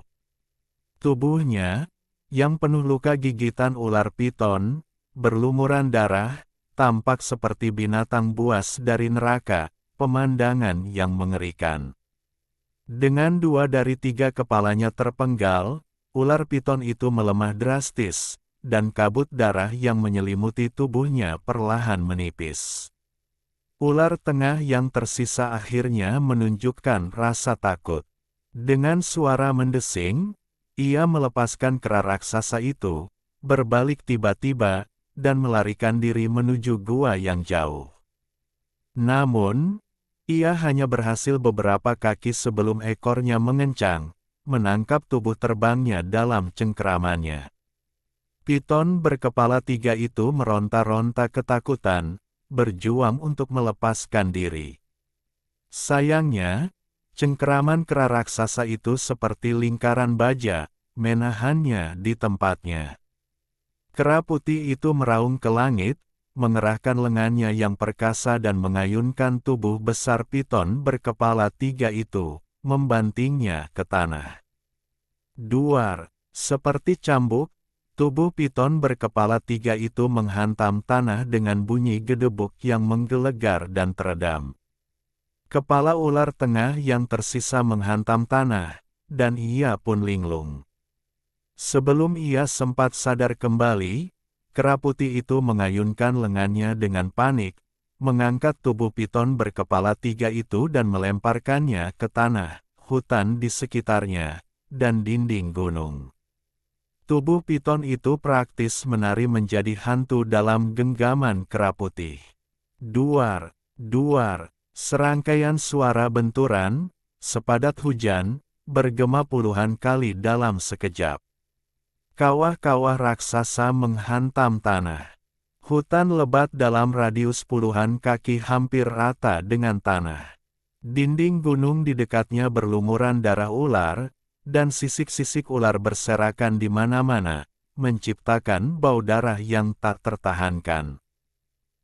Tubuhnya, yang penuh luka gigitan ular piton, berlumuran darah, tampak seperti binatang buas dari neraka, pemandangan yang mengerikan. Dengan 2 dari 3 kepalanya terpenggal, ular piton itu melemah drastis, dan kabut darah yang menyelimuti tubuhnya perlahan menipis. Ular tengah yang tersisa akhirnya menunjukkan rasa takut. Dengan suara mendesing, ia melepaskan kera raksasa itu, berbalik tiba-tiba, dan melarikan diri menuju gua yang jauh. Namun, ia hanya berhasil beberapa kaki sebelum ekornya mengencang, menangkap tubuh terbangnya dalam cengkeramannya. Piton berkepala 3 itu meronta-ronta ketakutan, berjuang untuk melepaskan diri. Sayangnya, cengkeraman kera raksasa itu seperti lingkaran baja, menahannya di tempatnya. Kera putih itu meraung ke langit, mengerahkan lengannya yang perkasa dan mengayunkan tubuh besar piton berkepala 3 itu, membantingnya ke tanah. Duar, seperti cambuk, tubuh piton berkepala 3 itu menghantam tanah dengan bunyi gedebuk yang menggelegar dan teredam. Kepala ular tengah yang tersisa menghantam tanah, dan ia pun linglung. Sebelum ia sempat sadar kembali, kera putih itu mengayunkan lengannya dengan panik, mengangkat tubuh piton berkepala 3 itu dan melemparkannya ke tanah, hutan di sekitarnya, dan dinding gunung. Tubuh piton itu praktis menari menjadi hantu dalam genggaman kera putih. Duar, duar, serangkaian suara benturan, sepadat hujan, bergema puluhan kali dalam sekejap. Kawah-kawah raksasa menghantam tanah. Hutan lebat dalam radius puluhan kaki hampir rata dengan tanah. Dinding gunung di dekatnya berlumuran darah ular, dan sisik-sisik ular berserakan di mana-mana, menciptakan bau darah yang tak tertahankan.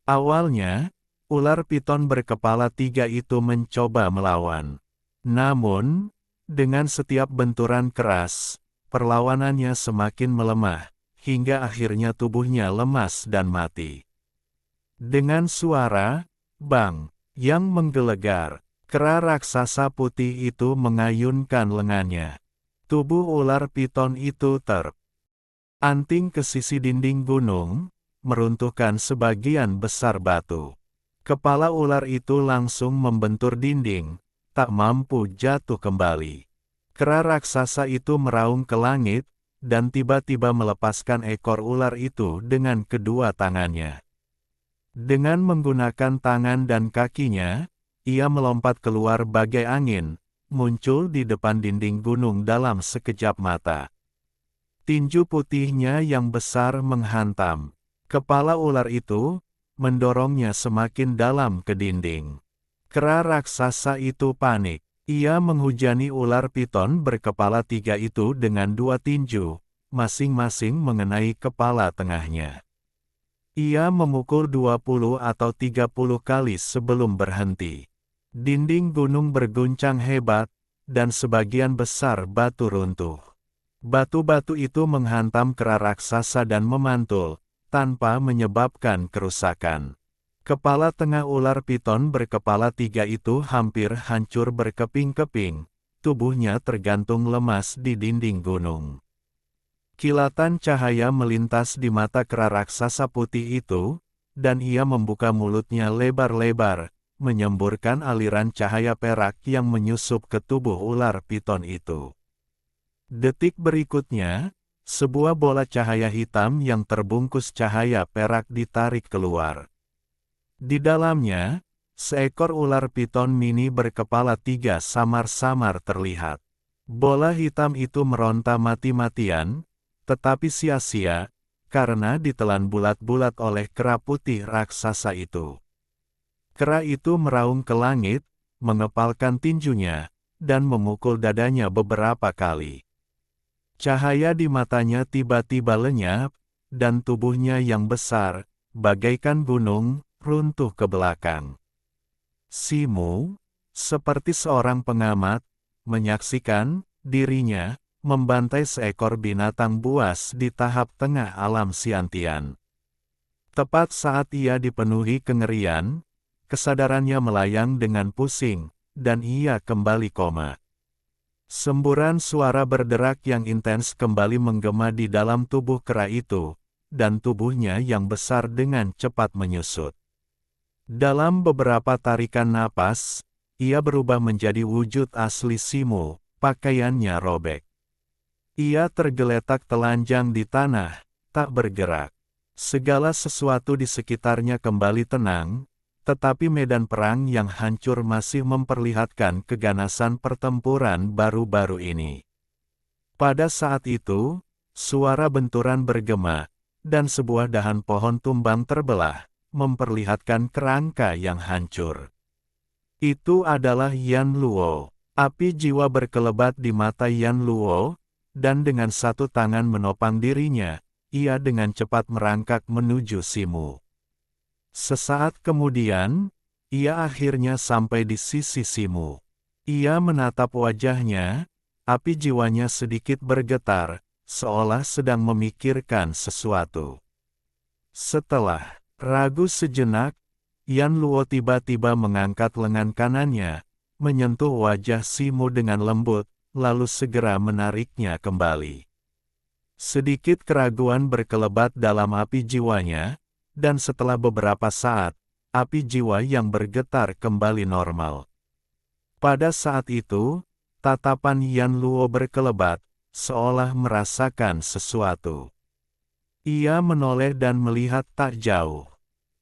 Awalnya, ular piton berkepala 3 itu mencoba melawan. Namun, dengan setiap benturan keras, perlawanannya semakin melemah, hingga akhirnya tubuhnya lemas dan mati. Dengan suara, bang, yang menggelegar, kera raksasa putih itu mengayunkan lengannya. Tubuh ular piton itu anting ke sisi dinding gunung, meruntuhkan sebagian besar batu. Kepala ular itu langsung membentur dinding, tak mampu jatuh kembali. Kera raksasa itu meraung ke langit, dan tiba-tiba melepaskan ekor ular itu dengan kedua tangannya. Dengan menggunakan tangan dan kakinya, ia melompat keluar bagai angin, muncul di depan dinding gunung dalam sekejap mata. Tinju putihnya yang besar menghantam kepala ular itu, mendorongnya semakin dalam ke dinding. Kera raksasa itu panik. Ia menghujani ular piton berkepala 3 itu dengan 2 tinju, masing-masing mengenai kepala tengahnya. Ia memukul 20 atau 30 kali sebelum berhenti. Dinding gunung berguncang hebat, dan sebagian besar batu runtuh. Batu-batu itu menghantam kera raksasa dan memantul, tanpa menyebabkan kerusakan. Kepala tengah ular piton berkepala 3 itu hampir hancur berkeping-keping, tubuhnya tergantung lemas di dinding gunung. Kilatan cahaya melintas di mata kera raksasa putih itu, dan ia membuka mulutnya lebar-lebar, menyemburkan aliran cahaya perak yang menyusup ke tubuh ular piton itu. Detik berikutnya, sebuah bola cahaya hitam yang terbungkus cahaya perak ditarik keluar. Di dalamnya, seekor ular piton mini berkepala 3 samar-samar terlihat. Bola hitam itu meronta mati-matian, tetapi sia-sia, karena ditelan bulat-bulat oleh kera putih raksasa itu. Kera itu meraung ke langit, mengepalkan tinjunya, dan memukul dadanya beberapa kali. Cahaya di matanya tiba-tiba lenyap, dan tubuhnya yang besar, bagaikan gunung, runtuh ke belakang. Simu, seperti seorang pengamat, menyaksikan dirinya membantai seekor binatang buas di tahap tengah alam Xiantian. Tepat saat ia dipenuhi kengerian, kesadarannya melayang dengan pusing, dan ia kembali koma. Semburan suara berderak yang intens kembali menggema di dalam tubuh kera itu, dan tubuhnya yang besar dengan cepat menyusut. Dalam beberapa tarikan napas, ia berubah menjadi wujud asli Simu, pakaiannya robek. Ia tergeletak telanjang di tanah, tak bergerak. Segala sesuatu di sekitarnya kembali tenang, tetapi medan perang yang hancur masih memperlihatkan keganasan pertempuran baru-baru ini. Pada saat itu, suara benturan bergema, dan sebuah dahan pohon tumbang terbelah, memperlihatkan kerangka yang hancur. Itu adalah Yan Luo. Api jiwa berkelebat di mata Yan Luo, dan dengan satu tangan menopang dirinya, ia dengan cepat merangkak menuju Simu. Sesaat kemudian, ia akhirnya sampai di sisi Simu. Ia menatap wajahnya, api jiwanya sedikit bergetar, seolah sedang memikirkan sesuatu. Setelah ragu sejenak, Yan Luo tiba-tiba mengangkat lengan kanannya, menyentuh wajah Simu dengan lembut, lalu segera menariknya kembali. Sedikit keraguan berkelebat dalam api jiwanya, dan setelah beberapa saat, api jiwa yang bergetar kembali normal. Pada saat itu, tatapan Yan Luo berkelebat, seolah merasakan sesuatu. Ia menoleh dan melihat tak jauh.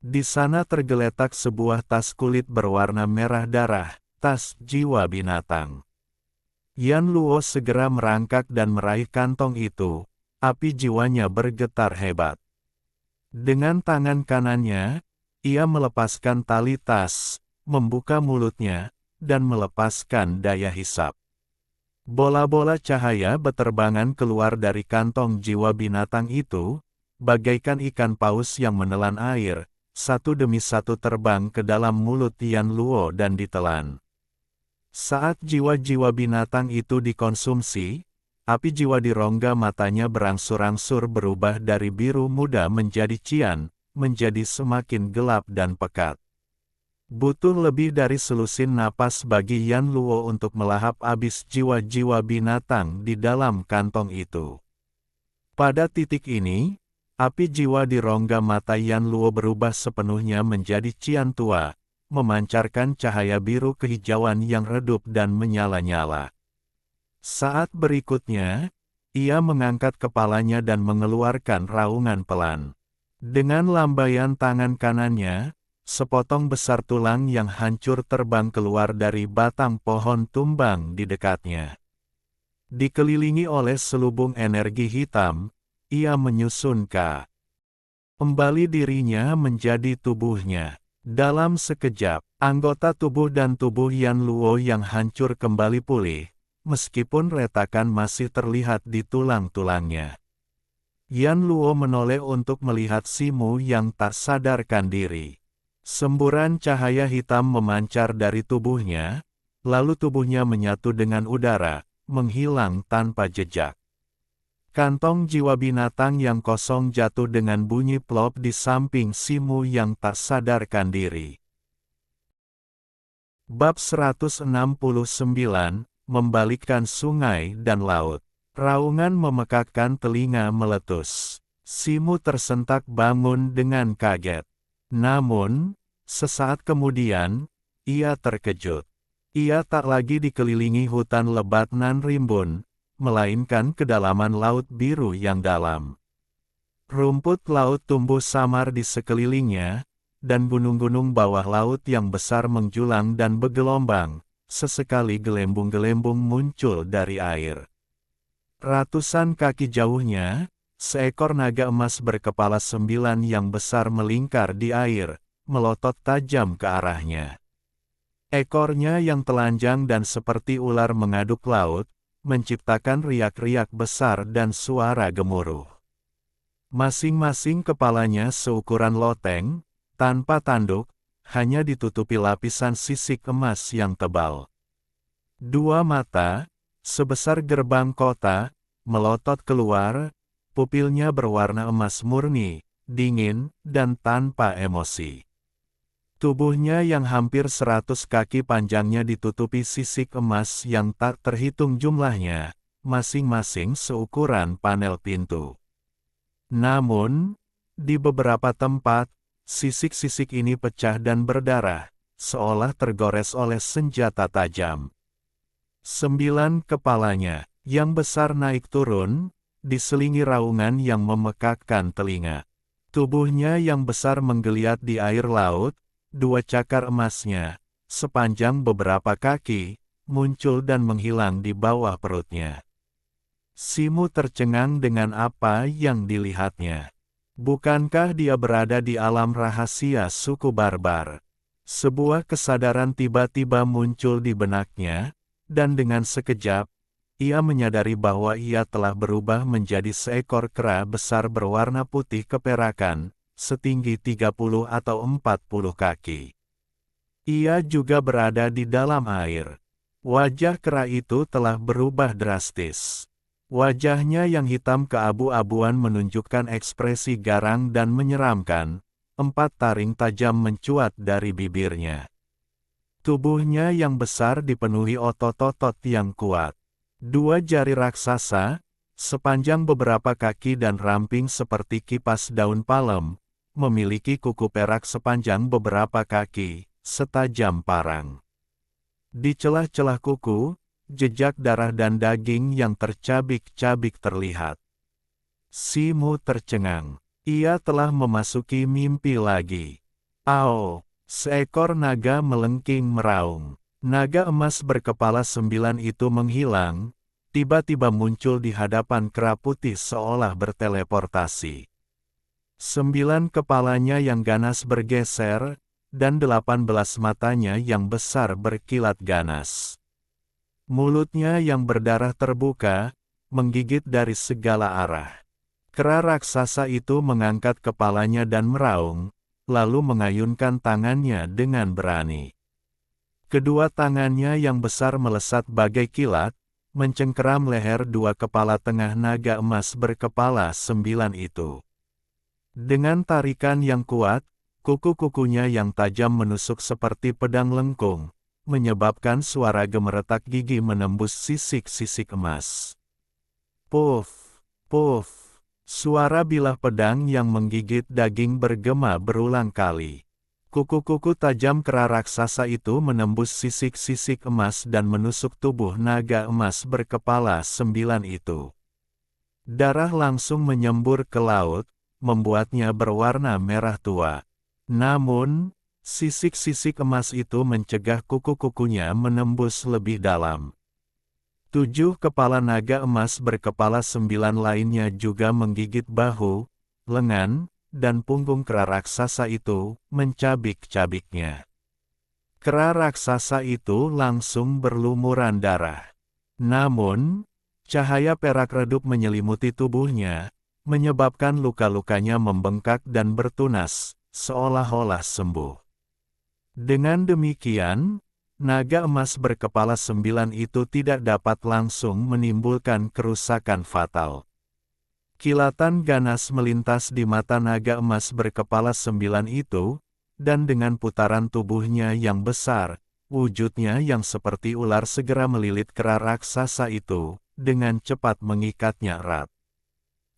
Di sana tergeletak sebuah tas kulit berwarna merah darah, tas jiwa binatang. Yan Luo segera merangkak dan meraih kantong itu, api jiwanya bergetar hebat. Dengan tangan kanannya, ia melepaskan tali tas, membuka mulutnya, dan melepaskan daya hisap. Bola-bola cahaya beterbangan keluar dari kantong jiwa binatang itu, bagaikan ikan paus yang menelan air, satu demi satu terbang ke dalam mulut Yan Luo dan ditelan. Saat jiwa-jiwa binatang itu dikonsumsi, api jiwa di rongga matanya berangsur-angsur berubah dari biru muda menjadi cian, menjadi semakin gelap dan pekat. Butuh lebih dari selusin napas bagi Yan Luo untuk melahap habis jiwa-jiwa binatang di dalam kantong itu. Pada titik ini, api jiwa di rongga mata Yan Luo berubah sepenuhnya menjadi cian tua, memancarkan cahaya biru kehijauan yang redup dan menyala-nyala. Saat berikutnya, ia mengangkat kepalanya dan mengeluarkan raungan pelan. Dengan lambaian tangan kanannya, sepotong besar tulang yang hancur terbang keluar dari batang pohon tumbang di dekatnya. Dikelilingi oleh selubung energi hitam, ia menyusun kembali dirinya menjadi tubuhnya. Dalam sekejap, anggota tubuh dan tubuh Yan Luo yang hancur kembali pulih, meskipun retakan masih terlihat di tulang-tulangnya. Yan Luo menoleh untuk melihat Simu yang tak sadarkan diri. Semburan cahaya hitam memancar dari tubuhnya, lalu tubuhnya menyatu dengan udara, menghilang tanpa jejak. Kantong jiwa binatang yang kosong jatuh dengan bunyi plop di samping Simu yang tak sadarkan diri. Bab 169, Membalikkan Sungai dan Laut. Raungan memekakkan telinga meletus. Simu tersentak bangun dengan kaget. Namun, sesaat kemudian, ia terkejut. Ia tak lagi dikelilingi hutan lebat nan rimbun, melainkan kedalaman laut biru yang dalam. Rumput laut tumbuh samar di sekelilingnya, dan gunung-gunung bawah laut yang besar menjulang dan bergelombang, sesekali gelembung-gelembung muncul dari air. Ratusan kaki jauhnya, seekor naga emas berkepala 9 yang besar melingkar di air, melotot tajam ke arahnya. Ekornya yang telanjang dan seperti ular mengaduk laut, menciptakan riak-riak besar dan suara gemuruh. Masing-masing kepalanya seukuran loteng, tanpa tanduk, hanya ditutupi lapisan sisik emas yang tebal. Dua mata, sebesar gerbang kota, melotot keluar, pupilnya berwarna emas murni, dingin, dan tanpa emosi. Tubuhnya yang hampir 100 kaki panjangnya ditutupi sisik emas yang tak terhitung jumlahnya, masing-masing seukuran panel pintu. Namun, di beberapa tempat, sisik-sisik ini pecah dan berdarah, seolah tergores oleh senjata tajam. 9 kepalanya, yang besar naik turun, diselingi raungan yang memekakkan telinga. Tubuhnya yang besar menggeliat di air laut, 2 cakar emasnya, sepanjang beberapa kaki, muncul dan menghilang di bawah perutnya. Simu tercengang dengan apa yang dilihatnya. Bukankah dia berada di alam rahasia suku barbar? Sebuah kesadaran tiba-tiba muncul di benaknya, dan dengan sekejap, ia menyadari bahwa ia telah berubah menjadi seekor kera besar berwarna putih keperakan, setinggi 30 atau 40 kaki. Ia juga berada di dalam air. Wajah kera itu telah berubah drastis. Wajahnya yang hitam keabu-abuan menunjukkan ekspresi garang dan menyeramkan, 4 taring tajam mencuat dari bibirnya. Tubuhnya yang besar dipenuhi otot-otot yang kuat. 2 jari raksasa, sepanjang beberapa kaki dan ramping seperti kipas daun palem, memiliki kuku perak sepanjang beberapa kaki, setajam parang. Di celah-celah kuku, jejak darah dan daging yang tercabik-cabik terlihat. Simu tercengang. Ia telah memasuki mimpi lagi. Ao! Seekor naga melengking meraung. Naga emas berkepala 9 itu menghilang, tiba-tiba muncul di hadapan kera putih seolah berteleportasi. 9 kepalanya yang ganas bergeser, dan 18 matanya yang besar berkilat ganas. Mulutnya yang berdarah terbuka, menggigit dari segala arah. Kera raksasa itu mengangkat kepalanya dan meraung, lalu mengayunkan tangannya dengan berani. Kedua tangannya yang besar melesat bagai kilat, mencengkeram leher 2 kepala tengah naga emas berkepala 9 itu. Dengan tarikan yang kuat, kuku-kukunya yang tajam menusuk seperti pedang lengkung, menyebabkan suara gemeretak gigi menembus sisik-sisik emas. Puff, puff, suara bilah pedang yang menggigit daging bergema berulang kali. Kuku-kuku tajam kera raksasa itu menembus sisik-sisik emas dan menusuk tubuh naga emas berkepala 9 itu. Darah langsung menyembur ke laut, membuatnya berwarna merah tua. Namun, sisik-sisik emas itu mencegah kuku-kukunya menembus lebih dalam. 7 kepala naga emas berkepala 9 lainnya juga menggigit bahu, lengan, dan punggung kera raksasa itu, mencabik-cabiknya. Kera raksasa itu langsung berlumuran darah. Namun, cahaya perak redup menyelimuti tubuhnya, menyebabkan luka-lukanya membengkak dan bertunas, seolah-olah sembuh. Dengan demikian, naga emas berkepala 9 itu tidak dapat langsung menimbulkan kerusakan fatal. Kilatan ganas melintas di mata naga emas berkepala 9 itu, dan dengan putaran tubuhnya yang besar, wujudnya yang seperti ular segera melilit kera raksasa itu, dengan cepat mengikatnya erat.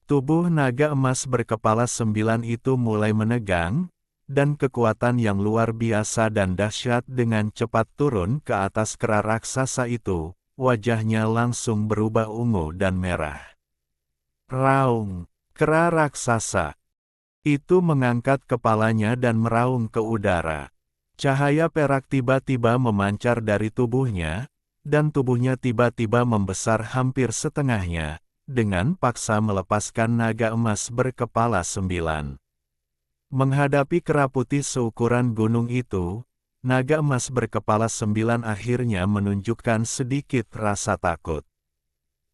Tubuh naga emas berkepala 9 itu mulai menegang, dan kekuatan yang luar biasa dan dahsyat dengan cepat turun ke atas kera raksasa itu, wajahnya langsung berubah ungu dan merah. Raung, kera raksasa itu mengangkat kepalanya dan meraung ke udara. Cahaya perak tiba-tiba memancar dari tubuhnya, dan tubuhnya tiba-tiba membesar hampir setengahnya, dengan paksa melepaskan naga emas berkepala 9. Menghadapi kera putih seukuran gunung itu, naga emas berkepala 9 akhirnya menunjukkan sedikit rasa takut.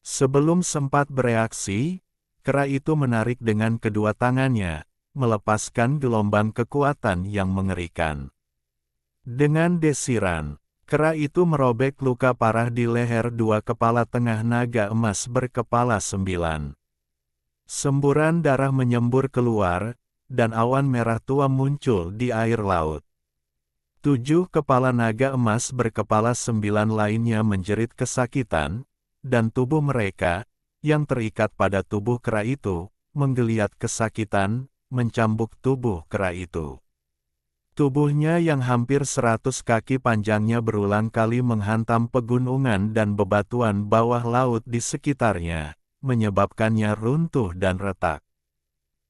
Sebelum sempat bereaksi, kera itu menarik dengan kedua tangannya, melepaskan gelombang kekuatan yang mengerikan. Dengan desiran, kera itu merobek luka parah di leher dua kepala tengah naga emas berkepala 9. Semburan darah menyembur keluar, dan awan merah tua muncul di air laut. 7 kepala naga emas berkepala 9 lainnya menjerit kesakitan, dan tubuh mereka, yang terikat pada tubuh kera itu, menggeliat kesakitan, mencambuk tubuh kera itu. Tubuhnya yang hampir 100 kaki panjangnya berulang kali menghantam pegunungan dan bebatuan bawah laut di sekitarnya, menyebabkannya runtuh dan retak.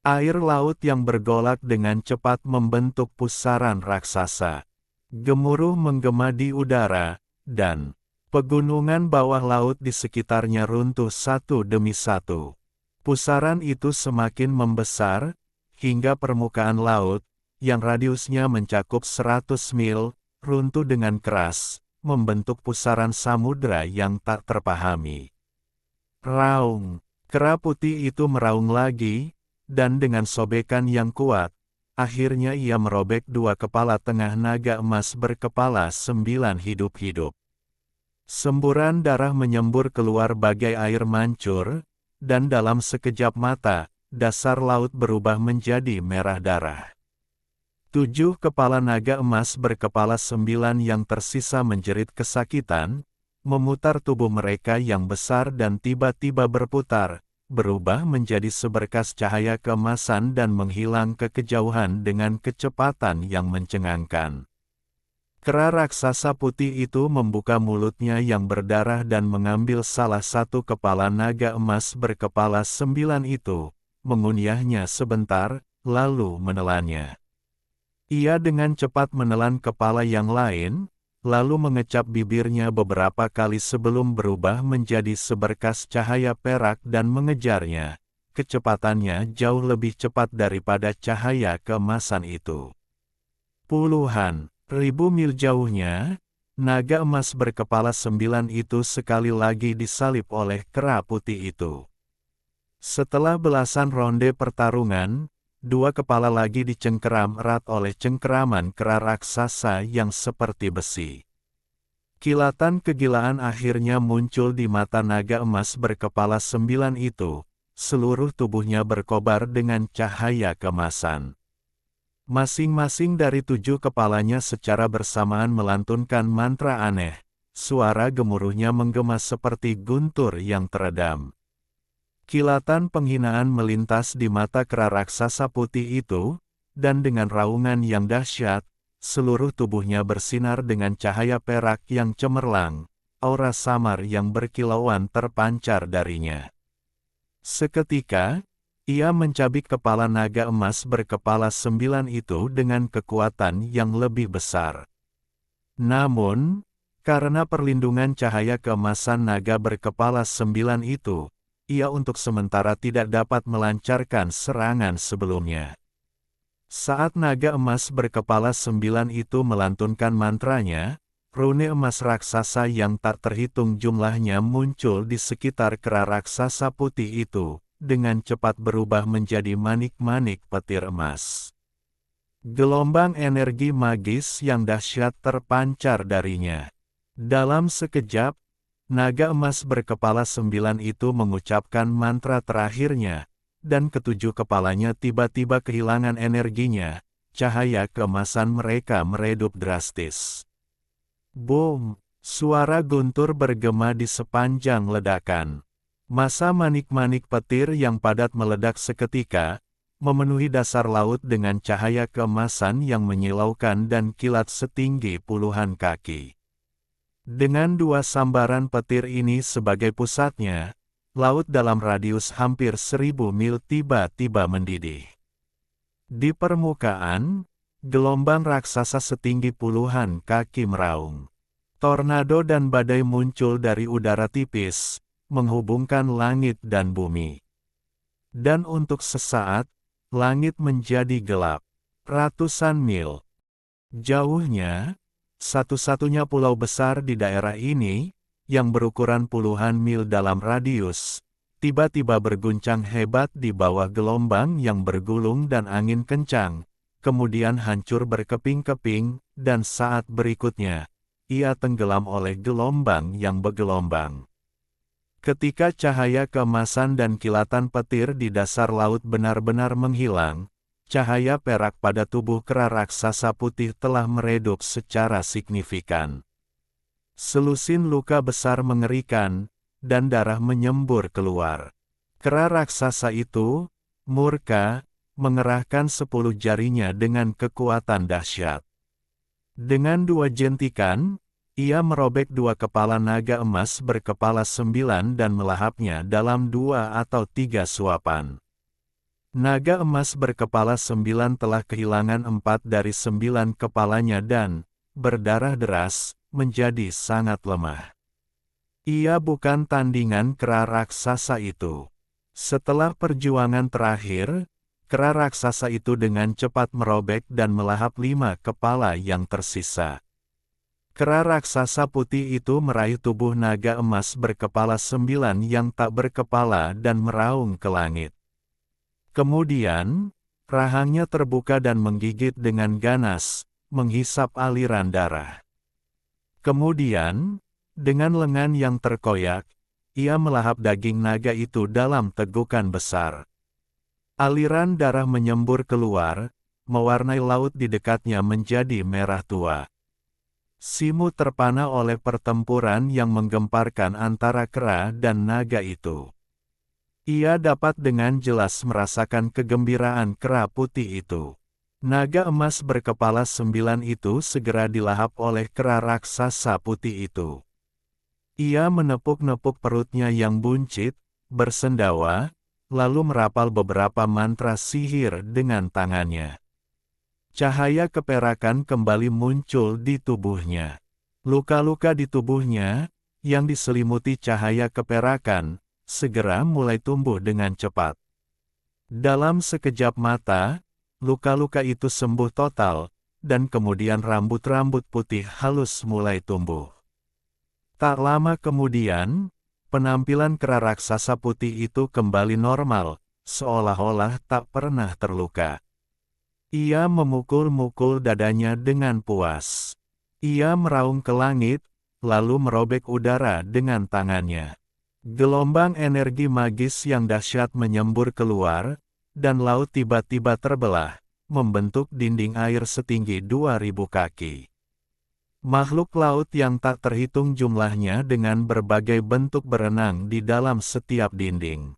Air laut yang bergolak dengan cepat membentuk pusaran raksasa. Gemuruh menggema di udara, dan pegunungan bawah laut di sekitarnya runtuh satu demi satu. Pusaran itu semakin membesar, hingga permukaan laut, yang radiusnya mencakup 100 mil, runtuh dengan keras, membentuk pusaran samudra yang tak terpahami. Raung, kera putih itu meraung lagi, dan dengan sobekan yang kuat, akhirnya ia merobek dua kepala tengah naga emas berkepala 9 hidup-hidup. Semburan darah menyembur keluar bagai air mancur, dan dalam sekejap mata, dasar laut berubah menjadi merah darah. 7 kepala naga emas berkepala 9 yang tersisa menjerit kesakitan, memutar tubuh mereka yang besar dan tiba-tiba berputar, berubah menjadi seberkas cahaya keemasan dan menghilang ke kejauhan dengan kecepatan yang mencengangkan. Kera raksasa putih itu membuka mulutnya yang berdarah dan mengambil salah satu kepala naga emas berkepala 9 itu, mengunyahnya sebentar, lalu menelannya. Ia dengan cepat menelan kepala yang lain, lalu mengecap bibirnya beberapa kali sebelum berubah menjadi seberkas cahaya perak dan mengejarnya. Kecepatannya jauh lebih cepat daripada cahaya keemasan itu. Puluhan ribu mil jauhnya, naga emas berkepala 9 itu sekali lagi disalib oleh kera putih itu. Setelah belasan ronde pertarungan, dua kepala lagi dicengkeram erat oleh cengkeraman kera raksasa yang seperti besi. Kilatan kegilaan akhirnya muncul di mata naga emas berkepala 9 itu, seluruh tubuhnya berkobar dengan cahaya keemasan. Masing-masing dari 7 kepalanya secara bersamaan melantunkan mantra aneh, suara gemuruhnya menggema seperti guntur yang teredam. Kilatan penghinaan melintas di mata kera raksasa putih itu, dan dengan raungan yang dahsyat, seluruh tubuhnya bersinar dengan cahaya perak yang cemerlang, aura samar yang berkilauan terpancar darinya. Seketika, ia mencabik kepala naga emas berkepala 9 itu dengan kekuatan yang lebih besar. Namun, karena perlindungan cahaya keemasan naga berkepala 9 itu, ia untuk sementara tidak dapat melancarkan serangan sebelumnya. Saat naga emas berkepala 9 itu melantunkan mantranya, rune emas raksasa yang tak terhitung jumlahnya muncul di sekitar kera raksasa putih itu, dengan cepat berubah menjadi manik-manik petir emas. Gelombang energi magis yang dahsyat terpancar darinya. Dalam sekejap, naga emas berkepala 9 itu mengucapkan mantra terakhirnya, dan ketujuh kepalanya tiba-tiba kehilangan energinya, cahaya keemasan mereka meredup drastis. Boom! Suara guntur bergema di sepanjang ledakan. Massa manik-manik petir yang padat meledak seketika, memenuhi dasar laut dengan cahaya keemasan yang menyilaukan dan kilat setinggi puluhan kaki. Dengan dua sambaran petir ini sebagai pusatnya, laut dalam radius hampir 1000 mil tiba-tiba mendidih. Di permukaan, gelombang raksasa setinggi puluhan kaki meraung. Tornado dan badai muncul dari udara tipis, menghubungkan langit dan bumi. Dan untuk sesaat, langit menjadi gelap. Ratusan mil jauhnya, satu-satunya pulau besar di daerah ini, yang berukuran puluhan mil dalam radius, tiba-tiba berguncang hebat di bawah gelombang yang bergulung dan angin kencang, kemudian hancur berkeping-keping, dan saat berikutnya, ia tenggelam oleh gelombang yang bergelombang. Ketika cahaya keemasan dan kilatan petir di dasar laut benar-benar menghilang, cahaya perak pada tubuh kera raksasa putih telah meredup secara signifikan. Selusin luka besar mengerikan, dan darah menyembur keluar. Kera raksasa itu, murka, mengerahkan 10 jarinya dengan kekuatan dahsyat. Dengan dua jentikan, ia merobek dua kepala naga emas berkepala 9 dan melahapnya dalam 2 atau 3 suapan. Naga emas berkepala 9 telah kehilangan 4 dari 9 kepalanya dan, berdarah deras, menjadi sangat lemah. Ia bukan tandingan kera raksasa itu. Setelah perjuangan terakhir, kera raksasa itu dengan cepat merobek dan melahap 5 kepala yang tersisa. Kera raksasa putih itu meraih tubuh naga emas berkepala 9 yang tak berkepala dan meraung ke langit. Kemudian, rahangnya terbuka dan menggigit dengan ganas, menghisap aliran darah. Kemudian, dengan lengan yang terkoyak, ia melahap daging naga itu dalam tegukan besar. Aliran darah menyembur keluar, mewarnai laut di dekatnya menjadi merah tua. Simu terpana oleh pertempuran yang menggemparkan antara kera dan naga itu. Ia dapat dengan jelas merasakan kegembiraan kera putih itu. Naga emas berkepala 9 itu segera dilahap oleh kera raksasa putih itu. Ia menepuk-nepuk perutnya yang buncit, bersendawa, lalu merapal beberapa mantra sihir dengan tangannya. Cahaya keperakan kembali muncul di tubuhnya. Luka-luka di tubuhnya, yang diselimuti cahaya keperakan, segera mulai tumbuh dengan cepat. Dalam sekejap mata, luka-luka itu sembuh total, dan kemudian rambut-rambut putih halus mulai tumbuh. Tak lama kemudian, penampilan kera raksasa putih itu kembali normal, seolah-olah tak pernah terluka. Ia memukul-mukul dadanya dengan puas. Ia meraung ke langit, lalu merobek udara dengan tangannya. Gelombang energi magis yang dahsyat menyembur keluar, dan laut tiba-tiba terbelah, membentuk dinding air setinggi 2000 kaki. Makhluk laut yang tak terhitung jumlahnya dengan berbagai bentuk berenang di dalam setiap dinding.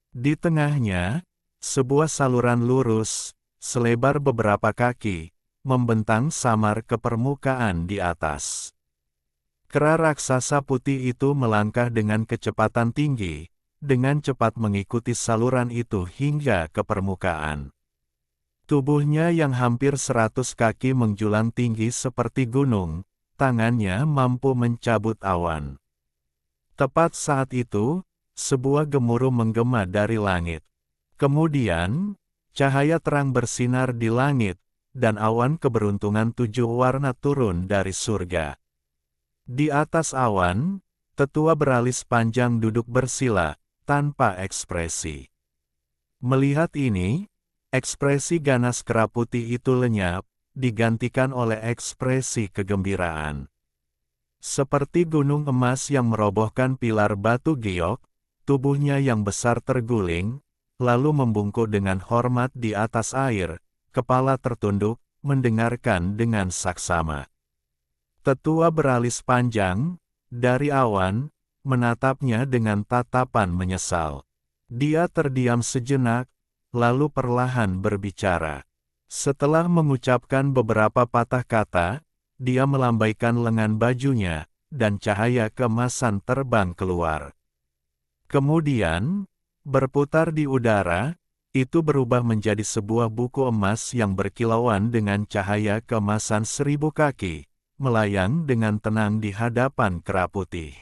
Di tengahnya, sebuah saluran lurus, selebar beberapa kaki, membentang samar ke permukaan di atas. Kera raksasa putih itu melangkah dengan kecepatan tinggi, dengan cepat mengikuti saluran itu hingga ke permukaan. Tubuhnya yang hampir 100 kaki menjulang tinggi seperti gunung, tangannya mampu mencabut awan. Tepat saat itu, sebuah gemuruh menggema dari langit. Kemudian, cahaya terang bersinar di langit, dan awan keberuntungan 7 warna turun dari surga. Di atas awan, tetua beralis panjang duduk bersila, tanpa ekspresi. Melihat ini, ekspresi ganas kera putih itu lenyap, digantikan oleh ekspresi kegembiraan. Seperti gunung emas yang merobohkan pilar batu giok, tubuhnya yang besar terguling, lalu membungkuk dengan hormat di atas air, kepala tertunduk, mendengarkan dengan saksama. Tetua beralis panjang, dari awan, menatapnya dengan tatapan menyesal. Dia terdiam sejenak, lalu perlahan berbicara. Setelah mengucapkan beberapa patah kata, dia melambaikan lengan bajunya, dan cahaya keemasan terbang keluar. Kemudian, berputar di udara, itu berubah menjadi sebuah buku emas yang berkilauan dengan cahaya keemasan 1000 kaki, melayang dengan tenang di hadapan kera putih.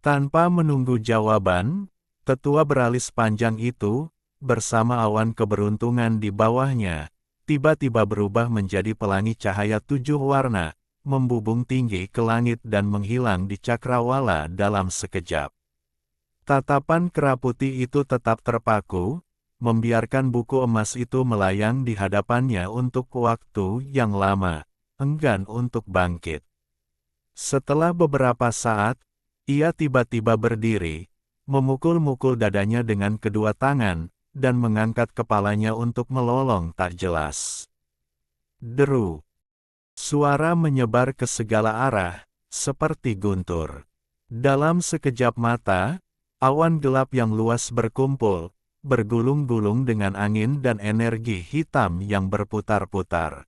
Tanpa menunggu jawaban, tetua beralis panjang itu, bersama awan keberuntungan di bawahnya, tiba-tiba berubah menjadi pelangi cahaya 7 warna, membubung tinggi ke langit dan menghilang di cakrawala dalam sekejap. Tatapan kera putih itu tetap terpaku, membiarkan buku emas itu melayang di hadapannya untuk waktu yang lama, enggan untuk bangkit. Setelah beberapa saat, ia tiba-tiba berdiri, memukul-mukul dadanya dengan kedua tangan, dan mengangkat kepalanya untuk melolong tak jelas. Deru. Suara menyebar ke segala arah, seperti guntur. Dalam sekejap mata, awan gelap yang luas berkumpul, bergulung-gulung dengan angin dan energi hitam yang berputar-putar.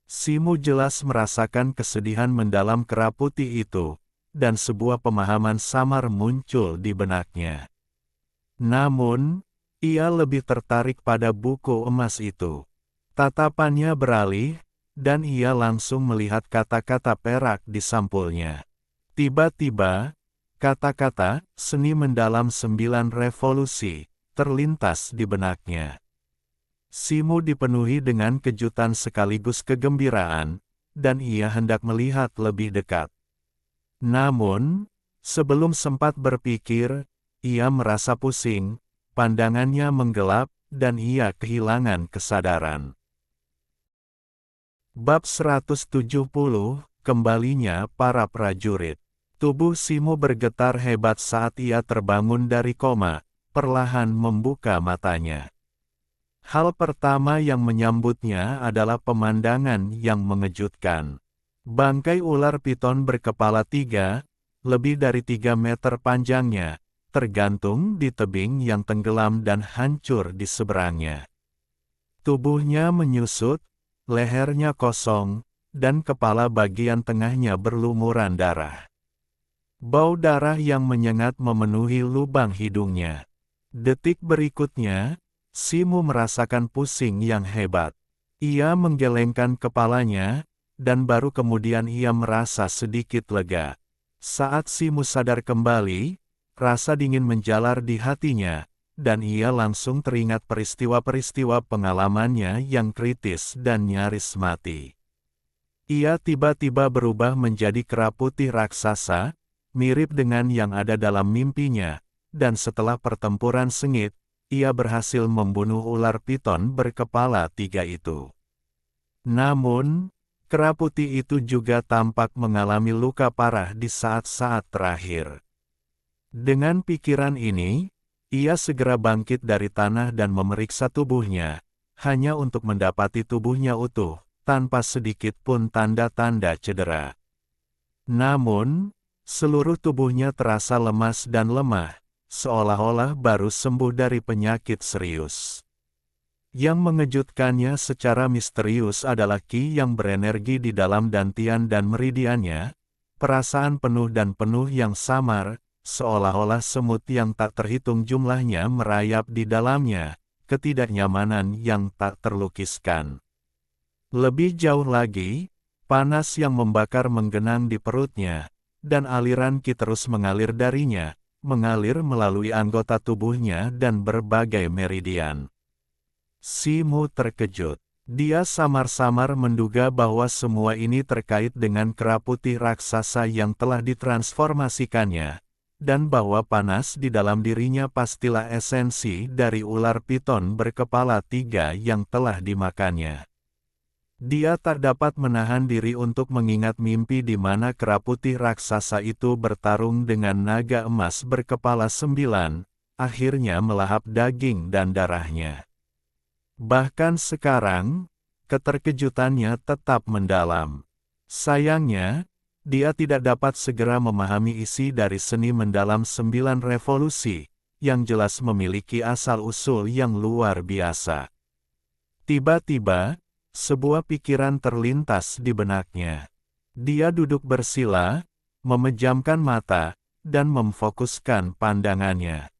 Simu jelas merasakan kesedihan mendalam kera putih itu, dan sebuah pemahaman samar muncul di benaknya. Namun, ia lebih tertarik pada buku emas itu. Tatapannya beralih, dan ia langsung melihat kata-kata perak di sampulnya. Tiba-tiba, kata-kata, seni mendalam 9 revolusi, terlintas di benaknya. Simu dipenuhi dengan kejutan sekaligus kegembiraan, dan ia hendak melihat lebih dekat. Namun, sebelum sempat berpikir, ia merasa pusing, pandangannya menggelap, dan ia kehilangan kesadaran. Bab 170, kembalinya para prajurit. Tubuh Simu bergetar hebat saat ia terbangun dari koma, perlahan membuka matanya. Hal pertama yang menyambutnya adalah pemandangan yang mengejutkan. Bangkai ular piton berkepala 3, lebih dari 3 meter panjangnya, tergantung di tebing yang tenggelam dan hancur di seberangnya. Tubuhnya menyusut, lehernya kosong, dan kepala bagian tengahnya berlumuran darah. Bau darah yang menyengat memenuhi lubang hidungnya. Detik berikutnya, Simu merasakan pusing yang hebat. Ia menggelengkan kepalanya, dan baru kemudian ia merasa sedikit lega. Saat Simu sadar kembali, rasa dingin menjalar di hatinya, dan ia langsung teringat peristiwa-peristiwa pengalamannya yang kritis dan nyaris mati. Ia tiba-tiba berubah menjadi kera putih raksasa, mirip dengan yang ada dalam mimpinya, dan setelah pertempuran sengit, ia berhasil membunuh ular piton berkepala 3 itu. Namun, kera putih itu juga tampak mengalami luka parah di saat-saat terakhir. Dengan pikiran ini, ia segera bangkit dari tanah dan memeriksa tubuhnya, hanya untuk mendapati tubuhnya utuh, tanpa sedikit pun tanda-tanda cedera. Namun, seluruh tubuhnya terasa lemas dan lemah, seolah-olah baru sembuh dari penyakit serius. Yang mengejutkannya secara misterius adalah ki yang berenergi di dalam dantian dan meridiannya, perasaan penuh dan penuh yang samar, seolah-olah semut yang tak terhitung jumlahnya merayap di dalamnya, ketidaknyamanan yang tak terlukiskan. Lebih jauh lagi, panas yang membakar menggenang di perutnya, dan aliran ki terus mengalir darinya, mengalir melalui anggota tubuhnya dan berbagai meridian. Simu terkejut. Dia samar-samar menduga bahwa semua ini terkait dengan kera putih raksasa yang telah ditransformasikannya, dan bahwa panas di dalam dirinya pastilah esensi dari ular piton berkepala 3 yang telah dimakannya. Dia tak dapat menahan diri untuk mengingat mimpi di mana kera putih raksasa itu bertarung dengan naga emas berkepala 9, akhirnya melahap daging dan darahnya. Bahkan sekarang, keterkejutannya tetap mendalam. Sayangnya, dia tidak dapat segera memahami isi dari seni mendalam 9 revolusi, yang jelas memiliki asal-usul yang luar biasa. Tiba-tiba, sebuah pikiran terlintas di benaknya. Dia duduk bersila, memejamkan mata, dan memfokuskan pandangannya.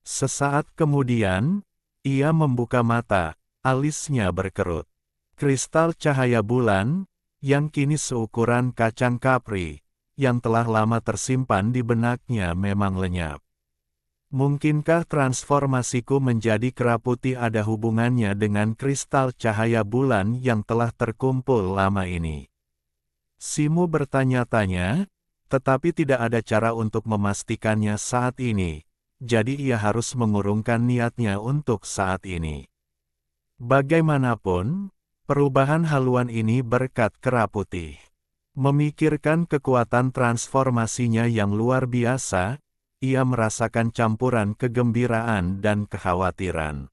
Sesaat kemudian, ia membuka mata, alisnya berkerut. Kristal cahaya bulan, yang kini seukuran kacang kapri, yang telah lama tersimpan di benaknya memang lenyap. Mungkinkah transformasiku menjadi kera putih ada hubungannya dengan kristal cahaya bulan yang telah terkumpul lama ini? Simu bertanya-tanya, tetapi tidak ada cara untuk memastikannya saat ini, jadi ia harus mengurungkan niatnya untuk saat ini. Bagaimanapun, perubahan haluan ini berkat kera putih. Memikirkan kekuatan transformasinya yang luar biasa, ia merasakan campuran kegembiraan dan kekhawatiran.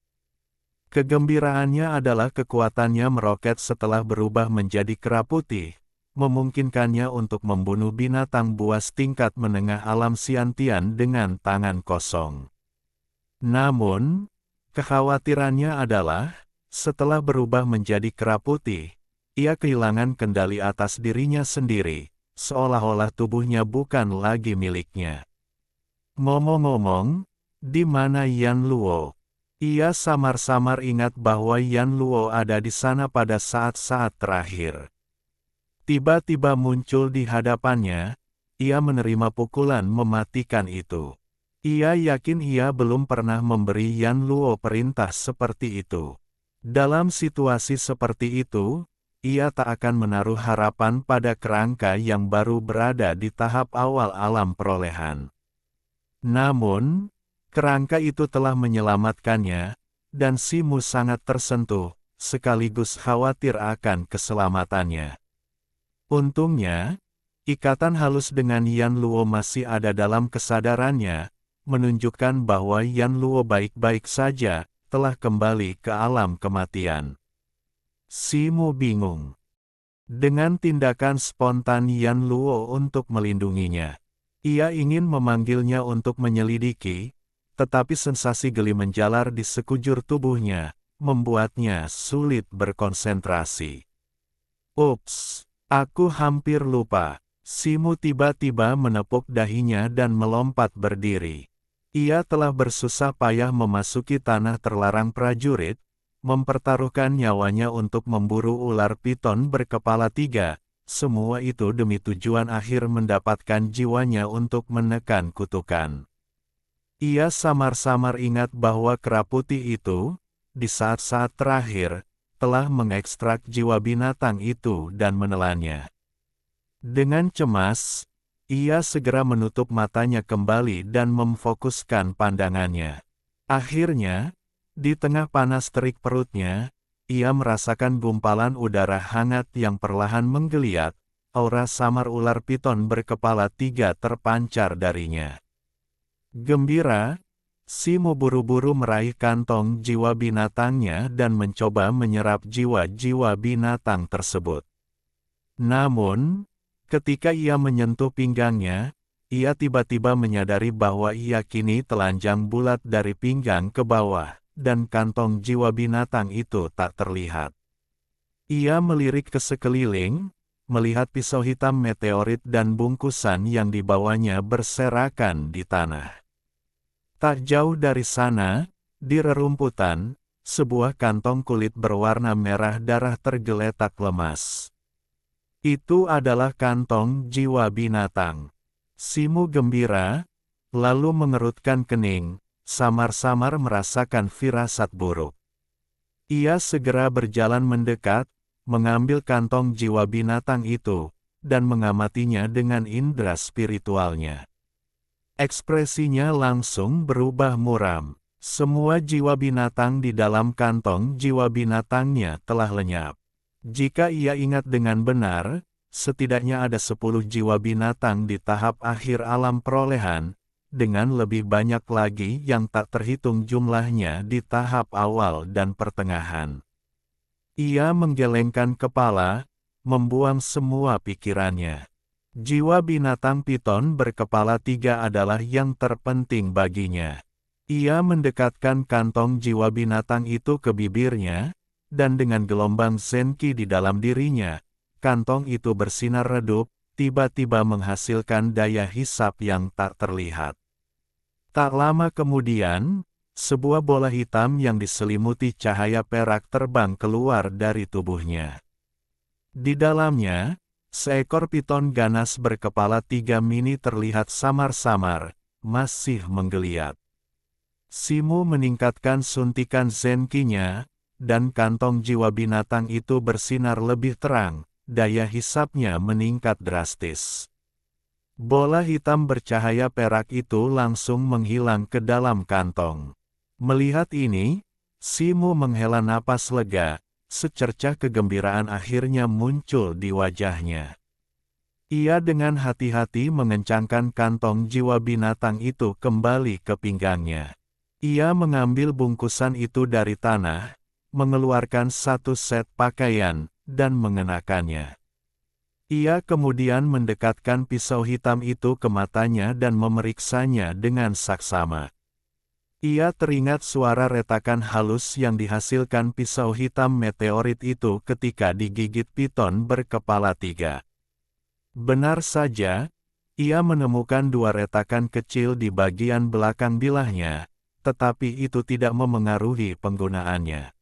Kegembiraannya adalah kekuatannya meroket setelah berubah menjadi kera putih, memungkinkannya untuk membunuh binatang buas tingkat menengah alam Xiantian dengan tangan kosong. Namun, kekhawatirannya adalah, setelah berubah menjadi kera putih, ia kehilangan kendali atas dirinya sendiri, seolah-olah tubuhnya bukan lagi miliknya. Ngomong-ngomong, di mana Yan Luo? Ia samar-samar ingat bahwa Yan Luo ada di sana pada saat-saat terakhir. Tiba-tiba muncul di hadapannya, ia menerima pukulan mematikan itu. Ia yakin ia belum pernah memberi Yan Luo perintah seperti itu. Dalam situasi seperti itu, ia tak akan menaruh harapan pada kerangka yang baru berada di tahap awal alam perolehan. Namun, kerangka itu telah menyelamatkannya, dan Simu sangat tersentuh, sekaligus khawatir akan keselamatannya. Untungnya, ikatan halus dengan Yan Luo masih ada dalam kesadarannya, menunjukkan bahwa Yan Luo baik-baik saja, telah kembali ke alam kematian. Simu bingung. Dengan tindakan spontan Yan Luo untuk melindunginya, ia ingin memanggilnya untuk menyelidiki, tetapi sensasi geli menjalar di sekujur tubuhnya, membuatnya sulit berkonsentrasi. Ups! Aku hampir lupa. Simu tiba-tiba menepuk dahinya dan melompat berdiri. Ia telah bersusah payah memasuki tanah terlarang prajurit, mempertaruhkan nyawanya untuk memburu ular piton berkepala 3, semua itu demi tujuan akhir mendapatkan jiwanya untuk menekan kutukan. Ia samar-samar ingat bahwa kera putih itu, di saat-saat terakhir, telah mengekstrak jiwa binatang itu dan menelannya. Dengan cemas, ia segera menutup matanya kembali dan memfokuskan pandangannya. Akhirnya, di tengah panas terik perutnya, ia merasakan gumpalan udara hangat yang perlahan menggeliat, aura samar ular piton berkepala 3 terpancar darinya. Gembira, Simu buru-buru meraih kantong jiwa binatangnya dan mencoba menyerap jiwa-jiwa binatang tersebut. Namun, ketika ia menyentuh pinggangnya, ia tiba-tiba menyadari bahwa ia kini telanjang bulat dari pinggang ke bawah, dan kantong jiwa binatang itu tak terlihat. Ia melirik ke sekeliling, melihat pisau hitam meteorit dan bungkusan yang dibawanya berserakan di tanah. Tak jauh dari sana, di rerumputan, sebuah kantong kulit berwarna merah darah tergeletak lemas. Itu adalah kantong jiwa binatang. Simu gembira, lalu mengerutkan kening, samar-samar merasakan firasat buruk. Ia segera berjalan mendekat, mengambil kantong jiwa binatang itu, dan mengamatinya dengan indera spiritualnya. Ekspresinya langsung berubah muram. Semua jiwa binatang di dalam kantong jiwa binatangnya telah lenyap. Jika ia ingat dengan benar, setidaknya ada 10 jiwa binatang di tahap akhir alam perolehan, dengan lebih banyak lagi yang tak terhitung jumlahnya di tahap awal dan pertengahan. Ia menggelengkan kepala, membuang semua pikirannya. Jiwa binatang piton berkepala 3 adalah yang terpenting baginya. Ia mendekatkan kantong jiwa binatang itu ke bibirnya, dan dengan gelombang zenki di dalam dirinya, kantong itu bersinar redup, tiba-tiba menghasilkan daya hisap yang tak terlihat. Tak lama kemudian, sebuah bola hitam yang diselimuti cahaya perak terbang keluar dari tubuhnya. Di dalamnya, seekor piton ganas berkepala 3 mini terlihat samar-samar, masih menggeliat. Simu meningkatkan suntikan zenkinya, dan kantong jiwa binatang itu bersinar lebih terang, daya hisapnya meningkat drastis. Bola hitam bercahaya perak itu langsung menghilang ke dalam kantong. Melihat ini, Simu menghela napas lega, secercah kegembiraan akhirnya muncul di wajahnya. Ia dengan hati-hati mengencangkan kantong jiwa binatang itu kembali ke pinggangnya. Ia mengambil bungkusan itu dari tanah, mengeluarkan 1 set pakaian, dan mengenakannya. Ia kemudian mendekatkan pisau hitam itu ke matanya dan memeriksanya dengan saksama. Ia teringat suara retakan halus yang dihasilkan pisau hitam meteorit itu ketika digigit piton berkepala 3. Benar saja, ia menemukan 2 retakan kecil di bagian belakang bilahnya, tetapi itu tidak memengaruhi penggunaannya.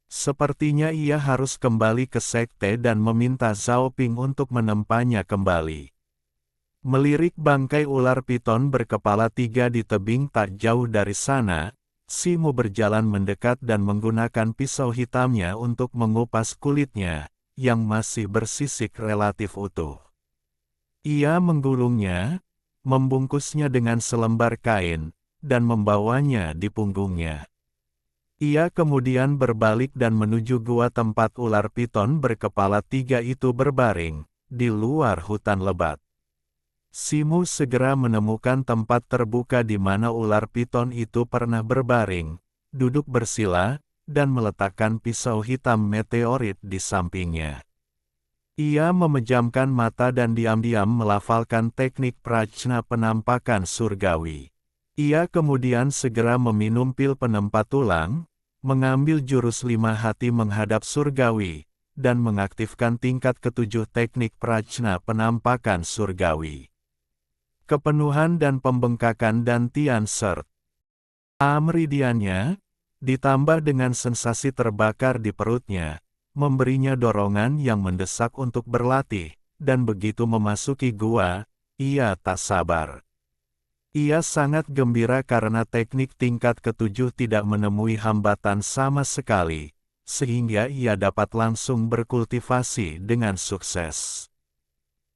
Sepertinya ia harus kembali ke sekte dan meminta Zhao Ping untuk menempanya kembali. Melirik bangkai ular piton berkepala 3 di tebing tak jauh dari sana, Simu berjalan mendekat dan menggunakan pisau hitamnya untuk mengupas kulitnya, yang masih bersisik relatif utuh. Ia menggulungnya, membungkusnya dengan selembar kain, dan membawanya di punggungnya. Ia kemudian berbalik dan menuju gua tempat ular piton berkepala 3 itu berbaring, di luar hutan lebat. Simu segera menemukan tempat terbuka di mana ular piton itu pernah berbaring, duduk bersila, dan meletakkan pisau hitam meteorit di sampingnya. Ia memejamkan mata dan diam-diam melafalkan teknik prajna penampakan surgawi. Ia kemudian segera meminum pil penempat tulang, mengambil jurus 5 hati menghadap surgawi, dan mengaktifkan tingkat ke-7 teknik prajna penampakan surgawi. Kepenuhan dan pembengkakan dan Tian Sert. Meridiannya, ditambah dengan sensasi terbakar di perutnya, memberinya dorongan yang mendesak untuk berlatih, dan begitu memasuki gua, ia tak sabar. Ia sangat gembira karena teknik tingkat ke-7 tidak menemui hambatan sama sekali, sehingga ia dapat langsung berkultivasi dengan sukses.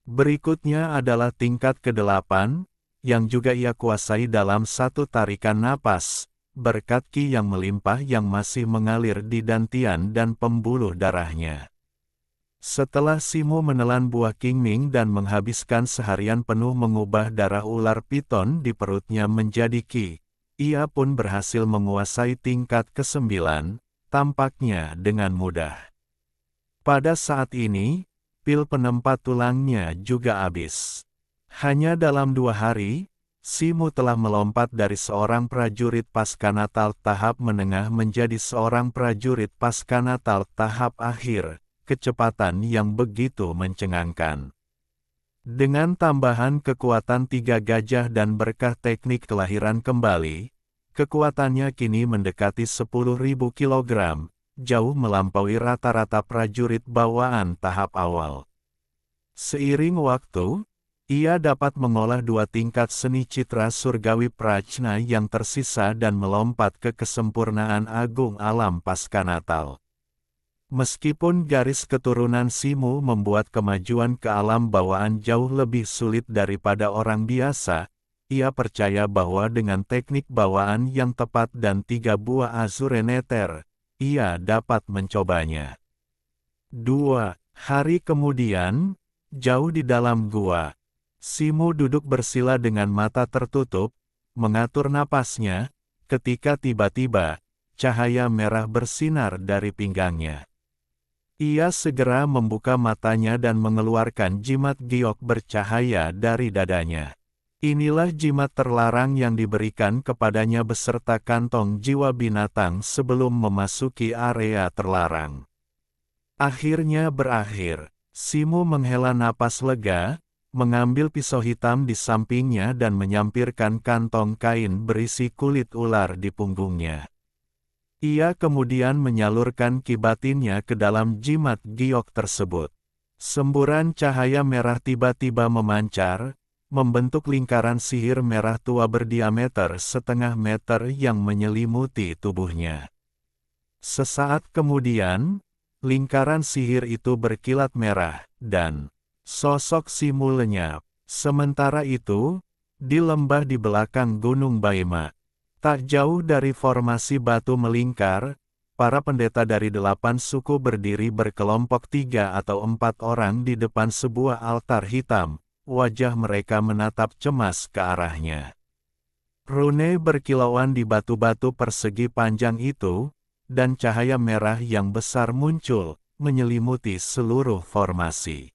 Berikutnya adalah tingkat ke-8, yang juga ia kuasai dalam 1 tarikan napas, berkat ki yang melimpah yang masih mengalir di dantian dan pembuluh darahnya. Setelah Simu menelan buah Qingming dan menghabiskan seharian penuh mengubah darah ular piton di perutnya menjadi qi, ia pun berhasil menguasai tingkat ke-9, tampaknya dengan mudah. Pada saat ini, pil penempat tulangnya juga habis. Hanya dalam 2 hari, Simu telah melompat dari seorang prajurit paskanatal tahap menengah menjadi seorang prajurit paskanatal tahap akhir. Kecepatan yang begitu mencengangkan. Dengan tambahan kekuatan 3 gajah dan berkah teknik kelahiran kembali, kekuatannya kini mendekati 10.000 kilogram, jauh melampaui rata-rata prajurit bawaan tahap awal. Seiring waktu, ia dapat mengolah 2 tingkat seni citra surgawi prajna yang tersisa dan melompat ke kesempurnaan agung alam paskanatal. Meskipun garis keturunan Simu membuat kemajuan ke alam bawaan jauh lebih sulit daripada orang biasa, ia percaya bahwa dengan teknik bawaan yang tepat dan 3 buah Azure Nether, ia dapat mencobanya. 2 hari kemudian, jauh di dalam gua, Simu duduk bersila dengan mata tertutup, mengatur napasnya, ketika tiba-tiba, cahaya merah bersinar dari pinggangnya. Ia segera membuka matanya dan mengeluarkan jimat giok bercahaya dari dadanya. Inilah jimat terlarang yang diberikan kepadanya beserta kantong jiwa binatang sebelum memasuki area terlarang. Akhirnya berakhir. Simu menghela napas lega, mengambil pisau hitam di sampingnya dan menyampirkan kantong kain berisi kulit ular di punggungnya. Ia kemudian menyalurkan ki batinnya ke dalam jimat giok tersebut. Semburan cahaya merah tiba-tiba memancar, membentuk lingkaran sihir merah tua berdiameter setengah meter yang menyelimuti tubuhnya. Sesaat kemudian, lingkaran sihir itu berkilat merah, dan sosok Simu lenyap. Sementara itu, di lembah di belakang Gunung Baima, tak jauh dari formasi batu melingkar, para pendeta dari 8 suku berdiri berkelompok 3 atau 4 orang di depan sebuah altar hitam, wajah mereka menatap cemas ke arahnya. Rune berkilauan di batu-batu persegi panjang itu, dan cahaya merah yang besar muncul, menyelimuti seluruh formasi.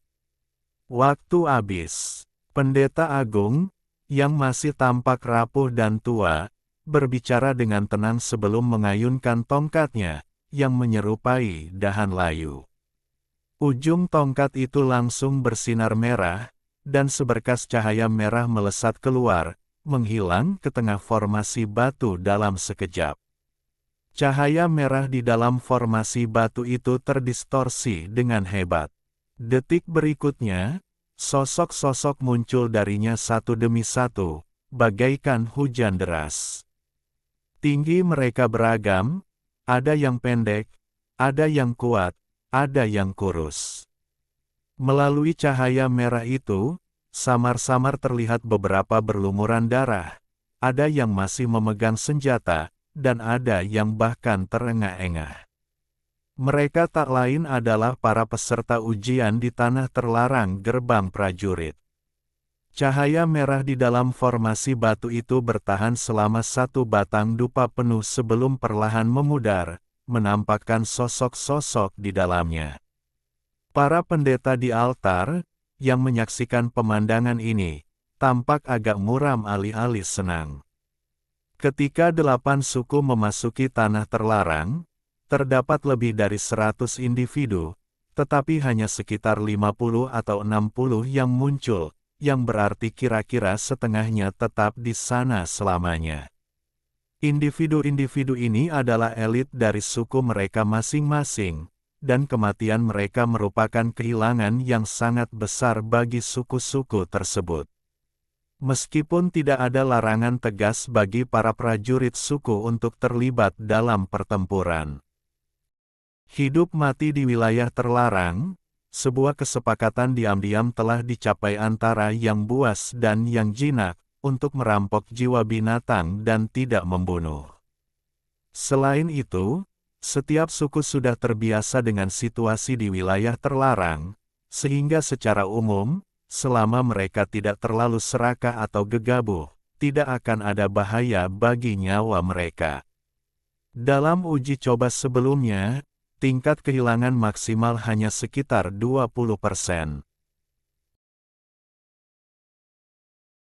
Waktu habis. Pendeta Agung, yang masih tampak rapuh dan tua, berbicara dengan tenang sebelum mengayunkan tongkatnya, yang menyerupai dahan layu. Ujung tongkat itu langsung bersinar merah, dan seberkas cahaya merah melesat keluar, menghilang ke tengah formasi batu dalam sekejap. Cahaya merah di dalam formasi batu itu terdistorsi dengan hebat. Detik berikutnya, sosok-sosok muncul darinya satu demi satu, bagaikan hujan deras. Tinggi mereka beragam, ada yang pendek, ada yang kuat, ada yang kurus. Melalui cahaya merah itu, samar-samar terlihat beberapa berlumuran darah, ada yang masih memegang senjata, dan ada yang bahkan terengah-engah. Mereka tak lain adalah para peserta ujian di tanah terlarang gerbang prajurit. Cahaya merah di dalam formasi batu itu bertahan selama 1 batang dupa penuh sebelum perlahan memudar, menampakkan sosok-sosok di dalamnya. Para pendeta di altar, yang menyaksikan pemandangan ini, tampak agak muram alih-alih senang. Ketika 8 suku memasuki tanah terlarang, terdapat lebih dari 100 individu, tetapi hanya sekitar 50 atau 60 yang muncul, yang berarti kira-kira setengahnya tetap di sana selamanya. Individu-individu ini adalah elit dari suku mereka masing-masing, dan kematian mereka merupakan kehilangan yang sangat besar bagi suku-suku tersebut. Meskipun tidak ada larangan tegas bagi para prajurit suku untuk terlibat dalam pertempuran. Hidup mati di wilayah terlarang, sebuah kesepakatan diam-diam telah dicapai antara yang buas dan yang jinak, untuk merampok jiwa binatang dan tidak membunuh. Selain itu, setiap suku sudah terbiasa dengan situasi di wilayah terlarang, sehingga secara umum, selama mereka tidak terlalu serakah atau gegabah, tidak akan ada bahaya bagi nyawa mereka. Dalam uji coba sebelumnya, tingkat kehilangan maksimal hanya sekitar 20%.